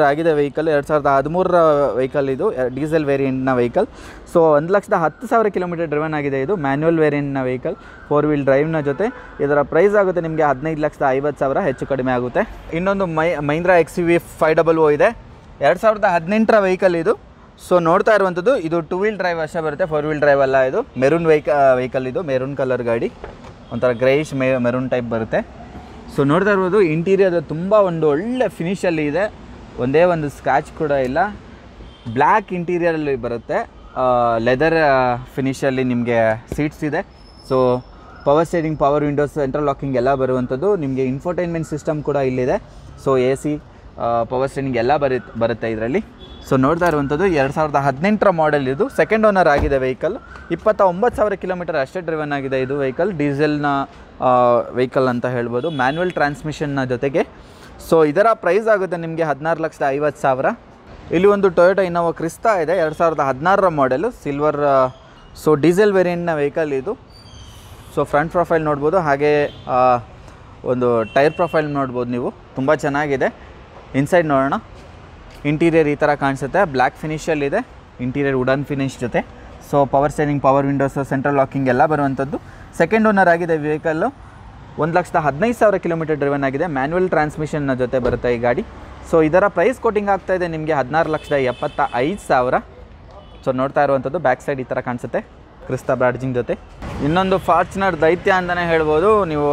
ಆಗಿದೆ ವೆಹಿಕಲ್. 2013 ವೆಹಿಕಲ್ ಇದು, ಡೀಸೆಲ್ ವೇರಿಯಂಟ್ನ ವೆಹಿಕಲ್. ಸೊ 1,10,000 ಕಿಲೋಮೀಟರ್ ಡ್ರಿವನ್ ಆಗಿದೆ. ಇದು ಮ್ಯಾನ್ಯುವಲ್ ವೇರಿಯಂಟ್ನ ವೆಹಿಕಲ್, 4 ವೀಲ್ ಡ್ರೈವ್ನ ಜೊತೆ. ಇದರ ಪ್ರೈಸ್ ಆಗುತ್ತೆ ನಿಮಗೆ 15,50,000, ಹೆಚ್ಚು ಕಡಿಮೆ ಆಗುತ್ತೆ. ಇನ್ನೊಂದು ಮಹೀಂದ್ರಾ XUV 500 ಇದೆ, 2018 ವೆಹಿಕಲ್ ಇದು. ಸೊ ನೋಡ್ತಾ ಇರುವಂಥದ್ದು ಇದು 2 ವೀಲ್ ಡ್ರೈವ್ ಅಷ್ಟೇ ಬರುತ್ತೆ, 4 ವೀಲ್ ಡ್ರೈವ್ ಅಲ್ಲ. ಇದು ಮೆರೂನ್ ವೆಹಿಕಲ್ ಇದು, ಮೆರೂನ್ ಕಲರ್ ಗಾಡಿ, ಒಂಥರ ಗ್ರೇಯಿಶ್ ಮೆರೂನ್ ಟೈಪ್ ಬರುತ್ತೆ. ಸೊ ನೋಡ್ತಾ ಇರ್ಬೋದು, ಇಂಟೀರಿಯರ್ ತುಂಬ ಒಳ್ಳೆ ಫಿನಿಷಲ್ಲಿ ಇದೆ, ಒಂದೇ ಒಂದು ಸ್ಕ್ರಾಚ್ ಕೂಡ ಇಲ್ಲ. ಬ್ಲ್ಯಾಕ್ ಇಂಟೀರಿಯರಲ್ಲಿ ಬರುತ್ತೆ, ಲೆದರ್ ಫಿನಿಷಲ್ಲಿ ನಿಮಗೆ ಸೀಟ್ಸ್ ಇದೆ. So power steering, power windows, central locking ಎಲ್ಲ ಬರುವಂಥದ್ದು. ನಿಮಗೆ ಇನ್ಫೋಟೈನ್ಮೆಂಟ್ ಸಿಸ್ಟಮ್ ಕೂಡ ಇಲ್ಲಿದೆ. ಸೊ AC, ಪವರ್ ಸ್ಟೀರಿಂಗ್ ಎಲ್ಲ ಬರುತ್ತೆ ಇದರಲ್ಲಿ. ಸೊ ನೋಡ್ತಾ ಇರುವಂಥದ್ದು 2018 ಮಾಡೆಲ್ ಇದು, ಸೆಕೆಂಡ್ ಓನರ್ ಆಗಿದೆ ವೆಹಿಕಲ್. 29,000 ಕಿಲೋಮೀಟರ್ ಅಷ್ಟೇ ಡ್ರಿವನ್ ಆಗಿದೆ ಇದು ವೆಹಿಕಲ್. ಡೀಸೆಲ್ನ ವೆಹಿಕಲ್ ಅಂತ ಹೇಳ್ಬೋದು, ಮ್ಯಾನ್ಯುವಲ್ ಟ್ರಾನ್ಸ್ಮಿಷನ್ನ ಜೊತೆಗೆ. ಸೊ ಇದರ ಪ್ರೈಸ್ ಆಗುತ್ತೆ ನಿಮಗೆ 16,50,000. ಇಲ್ಲಿ ಒಂದು ಟೊಯೋಟಾ ಇನೋವಾ ಕ್ರಿಸ್ತಾ ಇದೆ, 2016 ಮಾಡೆಲು, ಸಿಲ್ವರ್. ಸೊ ಡೀಸೆಲ್ ವೇರಿಯಂಟ್ನ ವೆಹಿಕಲ್ ಇದು. ಸೊ ಫ್ರಂಟ್ ಪ್ರೊಫೈಲ್ ನೋಡ್ಬೋದು, ಹಾಗೆ ಒಂದು ಟೈರ್ ಪ್ರೊಫೈಲ್ ನೋಡ್ಬೋದು ನೀವು, ತುಂಬ ಚೆನ್ನಾಗಿದೆ. ಇನ್ಸೈಡ್ ನೋಡೋಣ. ಇಂಟೀರಿಯರ್ ಈ ಥರ ಕಾಣಿಸುತ್ತೆ, ಬ್ಲ್ಯಾಕ್ ಫಿನಿಷಲ್ಲಿದೆ, ಇಂಟೀರಿಯರ್ ವುಡನ್ ಫಿನಿಶ್ ಜೊತೆ. So power steering, power windows, central locking ಎಲ್ಲ ಬರುವಂಥದ್ದು. ಸೆಕೆಂಡ್ ಓನರ್ ಆಗಿದೆ ವೆಹಿಕಲ್ಲು. 1,15,000 ಕಿಲೋಮೀಟರ್ ಡ್ರಿವನ್ ಆಗಿದೆ. ಮ್ಯಾನ್ಯುವಲ್ ಟ್ರಾನ್ಸ್ಮಿಷನ್ನ ಜೊತೆ ಬರುತ್ತೆ ಈ ಗಾಡಿ. ಸೊ ಇದರ ಪ್ರೈಸ್ ಕೋಟಿಂಗ್ ಆಗ್ತಾಯಿದೆ ನಿಮಗೆ 16,75,000. ಸೊ ನೋಡ್ತಾ ಇರುವಂಥದ್ದು ಬ್ಯಾಕ್ ಸೈಡ್ ಈ ಥರ ಕಾಣಿಸುತ್ತೆ, ಕ್ರಿಸ್ತಾ ಬ್ಯಾಡ್ಜಿಂಗ್ ಜೊತೆ. ಇನ್ನೊಂದು ಫಾರ್ಚುನರ್ ದೈತ್ಯ ಅಂತಲೇ ಹೇಳ್ಬೋದು. ನೀವು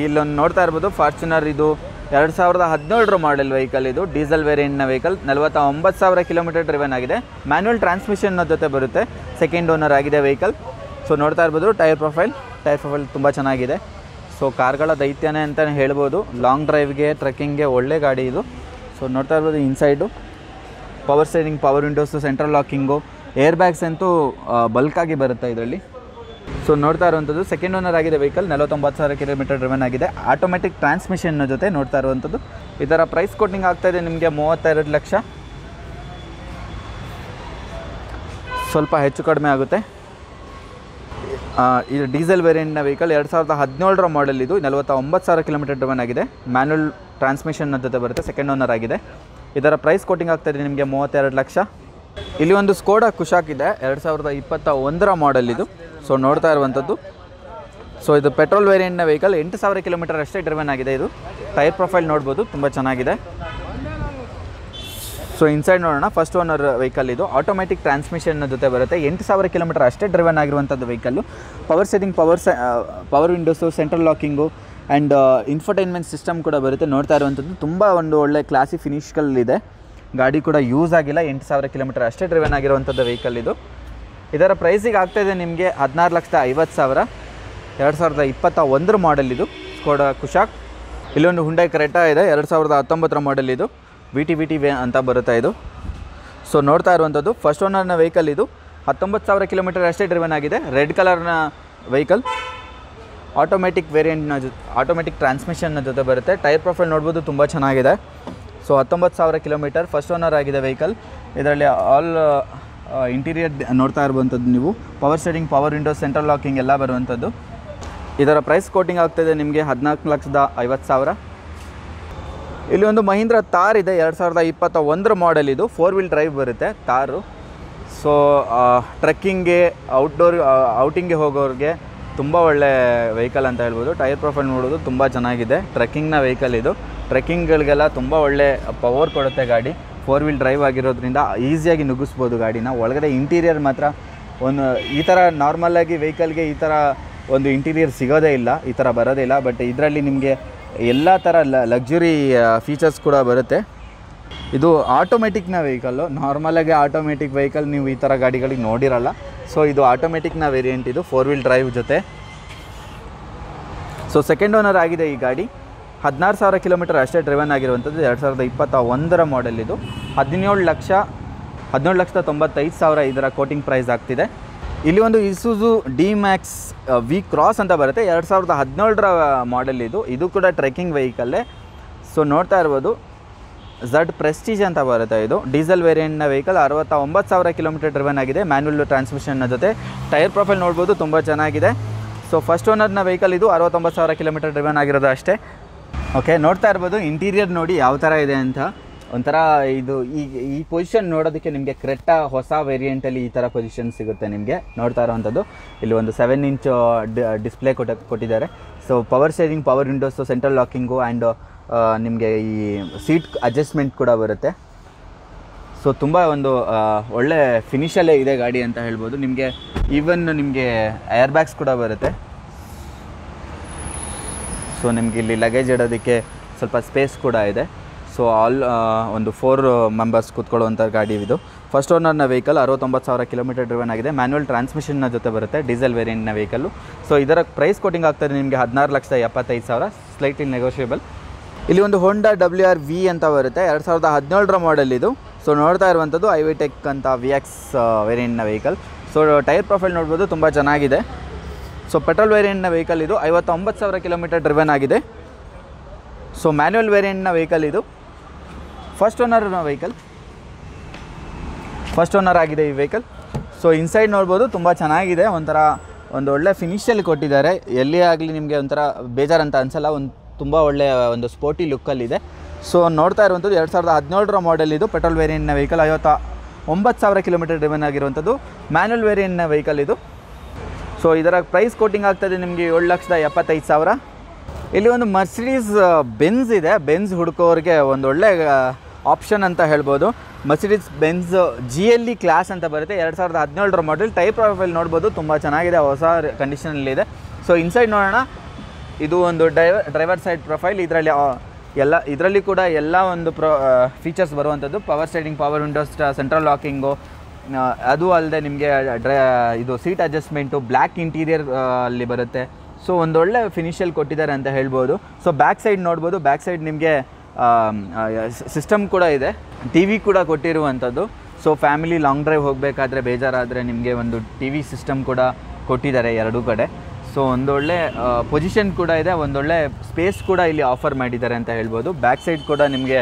ಇಲ್ಲೊಂದು ನೋಡ್ತಾ ಇರ್ಬೋದು, ಫಾರ್ಚುನರ್ ಇದು 2017 ಮಾಡೆಲ್ ವೆಹಿಕಲ್ ಇದು, ಡೀಸೆಲ್ ವೇರಿಯಂಟ್ನ ವೆಹಿಕಲ್. 49,000 ಕಿಲೋಮೀಟರ್ ಡ್ರಿವನ್ ಆಗಿದೆ. ಮ್ಯಾನ್ಯುವಲ್ ಟ್ರಾನ್ಸ್ಮಿಷನ್ನ ಜೊತೆ ಬರುತ್ತೆ, ಸೆಕೆಂಡ್ ಓನರ್ ಆಗಿದೆ ವೆಹಿಕಲ್. ಸೊ ನೋಡ್ತಾ ಇರ್ಬೋದು ಟೈರ್ ಪ್ರೊಫೈಲ್ ತುಂಬ ಚೆನ್ನಾಗಿದೆ. ಸೊ ಕಾರ್ಗಳ ದೈತ್ಯನೇ ಅಂತಲೇ ಹೇಳ್ಬೋದು. ಲಾಂಗ್ ಡ್ರೈವ್ಗೆ, ಟ್ರೆಕ್ಕಿಂಗ್ಗೆ ಒಳ್ಳೆ ಗಾಡಿ ಇದು. ಸೊ ನೋಡ್ತಾ ಇರ್ಬೋದು inside power steering, power windows, central locking air bags ಅಂತೂ ಬಲ್ಕಾಗಿ ಬರುತ್ತೆ ಇದರಲ್ಲಿ. ಸೊ ನೋಡ್ತಾ ಇರುವಂಥದ್ದು ಸೆಕೆಂಡ್ ಓನರ್ ಆಗಿದೆ ವೆಹಿಕಲ್, 49,000 ಕಿಲೋಮೀಟರ್ ಡ್ರಿವನ್ ಆಗಿದೆ. ಆಟೋಮೆಟಿಕ್ ಟ್ರಾನ್ಸ್ಮಿಷನ್ ಜೊತೆ ನೋಡ್ತಾ ಇರುವಂಥದ್ದು. ಇದರ ಪ್ರೈಸ್ ಕೋಟಿಂಗ್ ಆಗ್ತಾಯಿದೆ ನಿಮಗೆ 32 ಲಕ್ಷ, ಸ್ವಲ್ಪ ಹೆಚ್ಚು ಕಡಿಮೆ ಆಗುತ್ತೆ. ಇದು ಡೀಸೆಲ್ ವೇರಿಯಂಟ್ನ ವೆಹಿಕಲ್, 2017 ಮಾಡೆಲ್. ಇದು 49,000 ಕಿಲೋಮೀಟರ್ ಡ್ರಿವನ್ ಆಗಿದೆ. ಮ್ಯಾನ್ಯಲ್ ಟ್ರಾನ್ಸ್ಮಿಷನ್ ಜೊತೆ ಬರುತ್ತೆ, ಸೆಕೆಂಡ್ ಓನರ್ ಆಗಿದೆ. ಇದರ ಪ್ರೈಸ್ ಕೋಟಿಂಗ್ ಆಗ್ತಾಯಿದೆ ನಿಮಗೆ 32 ಲಕ್ಷ. ಇಲ್ಲಿ ಒಂದು ಸ್ಕೋಡಾ ಕುಶಾಕ್ ಇದೆ, 2021 ಮಾಡೆಲ್ ಇದು. ಸೊ ನೋಡ್ತಾ ಇರುವಂಥದ್ದು. ಸೊ ಇದು ಪೆಟ್ರೋಲ್ ವೇರಿಯಂಟ್ನ ವೆಹಿಕಲ್, 8,000 ಕಿಲೋಮೀಟರ್ ಅಷ್ಟೇ ಡ್ರಿವನ್ ಆಗಿದೆ. ಇದು ಟೈರ್ ಪ್ರೊಫೈಲ್ ನೋಡ್ಬೋದು, ತುಂಬ ಚೆನ್ನಾಗಿದೆ. ಸೊ ಇನ್ಸೈಡ್ ನೋಡೋಣ. ಫಸ್ಟ್ ಓನರ್ ವೆಹಿಕಲ್ ಇದು, ಆಟೋಮೆಟಿಕ್ ಟ್ರಾನ್ಸ್ಮಿಷನ್ ಜೊತೆ ಬರುತ್ತೆ. 8,000 ಕಿಲೋಮೀಟರ್ ಅಷ್ಟೇ ಡ್ರಿವನ್ ಆಗಿರುವಂಥದ್ದು vehicle. Power setting, power windows, central locking and infotainment system ಕೂಡ ಬರುತ್ತೆ. ನೋಡ್ತಾ ಇರುವಂಥದ್ದು ತುಂಬ ಒಂದು ಒಳ್ಳೆ ಕ್ಲಾಸಿ ಫಿನಿಷ್ಗಳಿದೆ. ಗಾಡಿ ಕೂಡ ಯೂಸ್ ಆಗಿಲ್ಲ, 8,000 ಕಿಲೋಮೀಟರ್ ಅಷ್ಟೇ ಡ್ರಿವನ್ ಆಗಿರುವಂಥದ್ದು ವೆಹಿಕಲ್ ಇದು. ಇದರ ಪ್ರೈಸಿಗೆ ಆಗ್ತಾಯಿದೆ ನಿಮಗೆ 16,50,000, 2021 ಮಾಡೆಲ್ ಇದು ಸ್ಕೋಡಾ ಕುಶಾಕ್. ಇಲ್ಲೊಂದು ಹುಂಡೈ ಕ್ರೆಟಾ ಇದೆ, 2019 ಮಾಡೆಲ್ ಇದು, VT ಅಂತ ಬರುತ್ತೆ ಇದು. ಸೊ ನೋಡ್ತಾ ಇರುವಂಥದ್ದು ಫಸ್ಟ್ ಓನರ್ನ ವೆಹಿಕಲ್ ಇದು, 19,000 ಕಿಲೋಮೀಟರ್ ಅಷ್ಟೇ ಡ್ರಿವನ್ ಆಗಿದೆ. ರೆಡ್ ಕಲರ್ನ ವೆಹಿಕಲ್, ಆಟೋಮೆಟಿಕ್ ವೇರಿಯಂಟ್ನ ಆಟೋಮೆಟಿಕ್ ಟ್ರಾನ್ಸ್ಮಿಷನ್ನ ಜೊತೆ ಬರುತ್ತೆ. ಟೈರ್ ಪ್ರೊಫೈಲ್ ನೋಡ್ಬೋದು, ತುಂಬ ಚೆನ್ನಾಗಿದೆ. ಸೊ 19,000 ಕಿಲೋಮೀಟರ್, ಫಸ್ಟ್ ಓನರ್ ಆಗಿದೆ ವೆಹಿಕಲ್. ಇದರಲ್ಲಿ ಆಲ್ ಇಂಟೀರಿಯರ್ ನೋಡ್ತಾ ಇರುವಂಥದ್ದು ನೀವು, power setting, power windows, central locking ಎಲ್ಲ ಬರುವಂಥದ್ದು. ಇದರ ಪ್ರೈಸ್ ಕೋಟಿಂಗ್ ಆಗ್ತಾಯಿದೆ ನಿಮಗೆ 14,50,000. ಇಲ್ಲಿ ಒಂದು ಮಹೀಂದ್ರ ಥಾರ್ ಇದೆ, 2021 ಮಾಡೆಲ್ ಇದು, 4 ವೀಲ್ ಡ್ರೈವ್ ಬರುತ್ತೆ ಥಾರು. ಸೊ ಟ್ರೆಕ್ಕಿಂಗ್ಗೆ, ಔಟಿಂಗ್ಗೆ ಹೋಗೋರಿಗೆ ತುಂಬ ಒಳ್ಳೆ ವೆಹಿಕಲ್ ಅಂತ ಹೇಳ್ಬೋದು. ಟೈರ್ ಪ್ರೊಫೈಲ್ ನೋಡೋದು ತುಂಬ ಚೆನ್ನಾಗಿದೆ. ಟ್ರೆಕ್ಕಿಂಗ್ನ ವೆಹಿಕಲ್ ಇದು, ಟ್ರೆಕ್ಕಿಂಗ್ಗಳಿಗೆಲ್ಲ ತುಂಬ ಒಳ್ಳೆ ಪವರ್ ಕೊಡುತ್ತೆ ಗಾಡಿ. 4 ವೀಲ್ ಡ್ರೈವ್ ಆಗಿರೋದ್ರಿಂದ ಈಸಿಯಾಗಿ ನುಗ್ಗಿಸ್ಬೋದು ಗಾಡಿನ. ಒಳಗಡೆ ಇಂಟೀರಿಯರ್ ಮಾತ್ರ ಒಂದು ಈ ಥರ ನಾರ್ಮಲಾಗಿ ವೆಹಿಕಲ್ಗೆ ಈ ಥರ ಒಂದು ಇಂಟೀರಿಯರ್ ಸಿಗೋದೇ ಇಲ್ಲ, ಈ ಥರ ಬರೋದೇ ಇಲ್ಲ. ಬಟ್ ಇದರಲ್ಲಿ ನಿಮಗೆ ಎಲ್ಲ ಥರ ಲಕ್ಸುರಿ ಫೀಚರ್ಸ್ ಕೂಡ ಬರುತ್ತೆ. ಇದು ಆಟೋಮೆಟಿಕ್ನ ವೆಹಿಕಲ್ಲು, ನಾರ್ಮಲಾಗಿ ಆಟೋಮೆಟಿಕ್ ವೆಹಿಕಲ್ ನೀವು ಈ ಥರ ಗಾಡಿಗಳಿಗೆ ನೋಡಿರಲ್ಲ. ಸೊ ಇದು ಆಟೋಮೆಟಿಕ್ನ ವೇರಿಯಂಟ್ ಇದು, 4 ವೀಲ್ ಡ್ರೈವ್ ಜೊತೆ. ಸೊ ಸೆಕೆಂಡ್ ಓನರ್ ಆಗಿದೆ ಈ ಗಾಡಿ, 16,000 ಕಿಲೋಮೀಟರ್ ಅಷ್ಟೇ ಡ್ರಿವನ್ ಆಗಿರುವಂಥದ್ದು, 2021 ಮಾಡೆಲ್ ಇದು. 17,95,000 ಇದರ ಕೋಟಿಂಗ್ ಪ್ರೈಸ್ ಆಗ್ತಿದೆ. ಇಲ್ಲಿ ಒಂದು ಇಸುಜು ಡಿ-ಮ್ಯಾಕ್ಸ್ ವಿ ಕ್ರಾಸ್ ಅಂತ ಬರುತ್ತೆ, 2017 ಮಾಡೆಲ್ ಇದು. ಇದು ಕೂಡ ಟ್ರೆಕ್ಕಿಂಗ್ ವೆಹಿಕಲ್ಲೇ. ಸೊ ನೋಡ್ತಾ ಇರ್ಬೋದು, ಝಡ್ ಪ್ರೆಸ್ಟೀಜ್ ಅಂತ ಬರುತ್ತೆ ಇದು, ಡೀಸೆಲ್ ವೇರಿಯಂಟ್ನ ವೆಹಿಕಲ್, 69,000 ಕಿಲೋಮೀಟರ್ ಡ್ರಿವನ್ ಆಗಿದೆ. ಮ್ಯಾನ್ಯುವಲ್ ಟ್ರಾನ್ಸ್ಮಿಷನ್ನ ಜೊತೆ ಟೈರ್ ಪ್ರೊಫೈಲ್ ನೋಡ್ಬೋದು, ತುಂಬ ಚೆನ್ನಾಗಿದೆ. ಸೊ ಫಸ್ಟ್ ಓನರ್ನ ವೆಹಿಕಲ್ ಇದು, 69,000 ಕಿಲೋಮೀಟರ್ ಡ್ರಿವನ್ ಆಗಿರೋದು ಅಷ್ಟೇ. ಓಕೆ, ನೋಡ್ತಾ ಇರ್ಬೋದು ಇಂಟೀರಿಯರ್ ನೋಡಿ ಯಾವ ಥರ ಇದೆ ಅಂತ. ಒಂಥರ ಇದು ಈ ಪೊಸಿಷನ್ ನೋಡೋದಕ್ಕೆ ನಿಮಗೆ ಕ್ರೆಟಾ ಹೊಸ ವೇರಿಯಂಟಲ್ಲಿ ಈ ಥರ ಪೊಸಿಷನ್ ಸಿಗುತ್ತೆ ನಿಮಗೆ. ನೋಡ್ತಾ ಇರೋವಂಥದ್ದು ಇಲ್ಲಿ ಒಂದು 7 ಇಂಚ್ ಡಿಸ್ಪ್ಲೇ ಕೊಟ್ಟಿದ್ದಾರೆ. So power steering, power windows, central locking and ನಿಮಗೆ ಈ ಸೀಟ್ ಅಡ್ಜಸ್ಟ್ಮೆಂಟ್ ಕೂಡ ಬರುತ್ತೆ. ಸೊ ತುಂಬ ಒಂದು ಒಳ್ಳೆ ಫಿನಿಷಲ್ಲೇ ಇದೆ ಗಾಡಿ ಅಂತ ಹೇಳ್ಬೋದು. ನಿಮಗೆ ಈವನ್ ನಿಮಗೆ ಏರ್ ಬ್ಯಾಗ್ಸ್ ಕೂಡ ಬರುತ್ತೆ. ಸೊ ನಿಮಗೆ ಇಲ್ಲಿ ಲಗೇಜ್ ಇಡೋದಕ್ಕೆ ಸ್ವಲ್ಪ ಸ್ಪೇಸ್ ಕೂಡ ಇದೆ. ಸೊ ಒಂದು 4 ಮೆಂಬರ್ಸ್ ಕೂತ್ಕೊಳ್ಳುವಂಥ ಗಾಡಿ ಇದು. ಫಸ್ಟ್ ಓನರ್ನ ವೆಹಿಕಲ್, 69,000 ಕಿಲೋಮೀಟರ್ ಡ್ರಿವನ್ ಆಗಿದೆ. ಮ್ಯಾನ್ಯುವಲ್ ಟ್ರಾನ್ಸ್ಮಿಷನ್ನ ಜೊತೆ ಬರುತ್ತೆ, ಡೀಸೆಲ್ ವೇರಿಯಂಟ್ನ ವೆಹಿಕಲ್ಲು. ಸೊ ಇದರ ಪ್ರೈಸ್ ಕೋಟಿಂಗ್ ಆಗ್ತದೆ ನಿಮಗೆ 16,75,000, ಸ್ಲೈಟ್ಲಿ ನೆಗೋಷಿಯಬಲ್. ಇಲ್ಲಿ ಒಂದು ಹೋಂಡಾ WR-V ಅಂತ ಬರುತ್ತೆ, 2017 ಮಾಡೆಲ್ ಇದು. ಸೊ ನೋಡ್ತಾ ಇರುವಂಥದ್ದು ಐವಿಟೆಕ್ ಅಂತ VX ವೇರಿಯಂಟ್ನ ವೆಹಿಕಲ್. ಸೊ ಟೈರ್ ಪ್ರೊಫೈಲ್ ನೋಡ್ಬೋದು, ತುಂಬ ಚೆನ್ನಾಗಿದೆ. ಸೊ ಪೆಟ್ರೋಲ್ ವೇರಿಯಂಟ್ನ ವೆಹಿಕಲ್ ಇದು, 59,000 ಕಿಲೋಮೀಟರ್ ಡ್ರಿವನ್ ಆಗಿದೆ. ಸೊ ಮ್ಯಾನ್ಯುವಲ್ ವೇರಿಯಂಟ್ನ ವೆಹಿಕಲ್ ಇದು. ಫಸ್ಟ್ ಓನರ್ನ ವೆಹಿಕಲ್, ಫಸ್ಟ್ ಓನರ್ ಆಗಿದೆ ಈ ವೆಹಿಕಲ್. ಸೊ ಇನ್ಸೈಡ್ ನೋಡ್ಬೋದು, ತುಂಬ ಚೆನ್ನಾಗಿದೆ. ಒಂಥರ ಒಂದು ಒಳ್ಳೆ ಫಿನಿಷಲ್ಲಿ ಕೊಟ್ಟಿದ್ದಾರೆ. ಎಲ್ಲಿ ಆಗಲಿ ನಿಮಗೆ ಒಂಥರ ಬೇಜಾರಂತ ಅನಿಸಲ್ಲ. ತುಂಬ ಒಳ್ಳೆಯ ಒಂದು ಸ್ಪೋರ್ಟಿ ಲುಕ್ಕಲ್ಲಿದೆ. ಸೊ ನೋಡ್ತಾ ಇರುವಂಥದ್ದು 2017 ಮಾಡೆಲ್ ಇದು, ಪೆಟ್ರೋಲ್ ವೇರಿಯಂಟ್ನ ವೆಹಿಕಲ್, 59,000 ಕಿಲೋಮೀಟರ್ ಡ್ರಿವನ್ ಆಗಿರುವಂಥದ್ದು, ಮ್ಯಾನ್ಯುವಲ್ ವೇರಿಯಂಟ್ನ ವೆಹಿಕಲ್ ಇದು. ಸೊ ಇದರ ಪ್ರೈಸ್ ಕೋಟಿಂಗ್ ಆಗ್ತದೆ ನಿಮಗೆ 7,75,000. ಇಲ್ಲಿ ಒಂದು ಮರ್ಸಿಡೀಸ್ ಬೆನ್ಸ್ ಇದೆ. ಬೆನ್ಸ್ ಹುಡುಕೋರಿಗೆ ಒಂದು ಒಳ್ಳೆ ಆಪ್ಷನ್ ಅಂತ ಹೇಳ್ಬೋದು. ಮರ್ಸಿಡೀಸ್ ಬೆನ್ಸ್ GLE ಕ್ಲಾಸ್ ಅಂತ ಬರುತ್ತೆ, 2017 ಮಾಡೆಲ್. ಟೈರ್ ಪ್ರೊಫೈಲ್ ನೋಡ್ಬೋದು, ತುಂಬ ಚೆನ್ನಾಗಿದೆ, ಹೊಸ ಕಂಡೀಷನಲ್ಲಿದೆ. ಸೊ ಇನ್ಸೈಡ್ ನೋಡೋಣ. ಇದು ಒಂದು ಡ್ರೈವರ್ ಸೈಡ್ ಪ್ರೊಫೈಲ್. ಇದರಲ್ಲಿ ಕೂಡ ಎಲ್ಲ ಒಂದು ಫೀಚರ್ಸ್ ಬರುವಂಥದ್ದು. Power steering, power windows, central locking, ಅದು ಅಲ್ಲದೆ ನಿಮಗೆ ಇದು ಸೀಟ್ ಅಡ್ಜಸ್ಟ್ಮೆಂಟು, ಬ್ಲ್ಯಾಕ್ ಇಂಟೀರಿಯರ್ ಅಲ್ಲಿ ಬರುತ್ತೆ. ಸೊ ಒಂದೊಳ್ಳೆ ಫಿನಿಷಲ್ಲಿ ಕೊಟ್ಟಿದ್ದಾರೆ ಅಂತ ಹೇಳ್ಬೋದು. ಸೊ ಬ್ಯಾಕ್ ಸೈಡ್ ನೋಡ್ಬೋದು, ಬ್ಯಾಕ್ ಸೈಡ್ ನಿಮಗೆ ಸಿಸ್ಟಮ್ ಕೂಡ ಇದೆ, TV ಕೂಡ ಕೊಟ್ಟಿರುವಂಥದ್ದು. ಸೊ ಫ್ಯಾಮಿಲಿ ಲಾಂಗ್ ಡ್ರೈವ್ ಹೋಗಬೇಕಾದ್ರೆ ಬೇಜಾರಾದರೆ ನಿಮಗೆ ಒಂದು ಟಿ ವಿ ಸಿಸ್ಟಮ್ ಕೂಡ ಕೊಟ್ಟಿದ್ದಾರೆ ಎರಡೂ ಕಡೆ. ಸೊ ಒಂದೊಳ್ಳೆ ಪೊಸಿಷನ್ ಕೂಡ ಇದೆ, ಒಂದೊಳ್ಳೆ ಸ್ಪೇಸ್ ಕೂಡ ಇಲ್ಲಿ ಆಫರ್ ಮಾಡಿದ್ದಾರೆ ಅಂತ ಹೇಳ್ಬೋದು. ಬ್ಯಾಕ್ ಸೈಡ್ ಕೂಡ ನಿಮಗೆ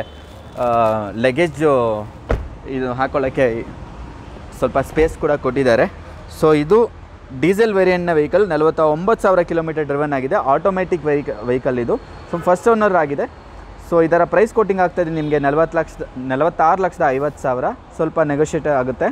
ಲಗೇಜು ಇದು ಹಾಕೊಳ್ಳೋಕ್ಕೆ ಸ್ವಲ್ಪ ಸ್ಪೇಸ್ ಕೂಡ ಕೊಟ್ಟಿದ್ದಾರೆ. ಸೊ ಇದು ಡೀಸೆಲ್ ವೇರಿಯಂಟ್ನ ವೆಹಿಕಲ್, 49,000 ಕಿಲೋಮೀಟರ್ ಡ್ರಿವನ್ ಆಗಿದೆ. ಆಟೋಮೆಟಿಕ್ ವೆಹಿಕಲ್ ಇದು. ಸೊ ಫಸ್ಟ್ ಓನರ್ ಆಗಿದೆ. ಸೊ ಇದರ ಪ್ರೈಸ್ ಕೋಟಿಂಗ್ ಆಗ್ತಾಯಿದೆ ನಿಮಗೆ 46,50,000, ಸ್ವಲ್ಪ ನೆಗೋಷಿಯೇಟ್ ಆಗುತ್ತೆ.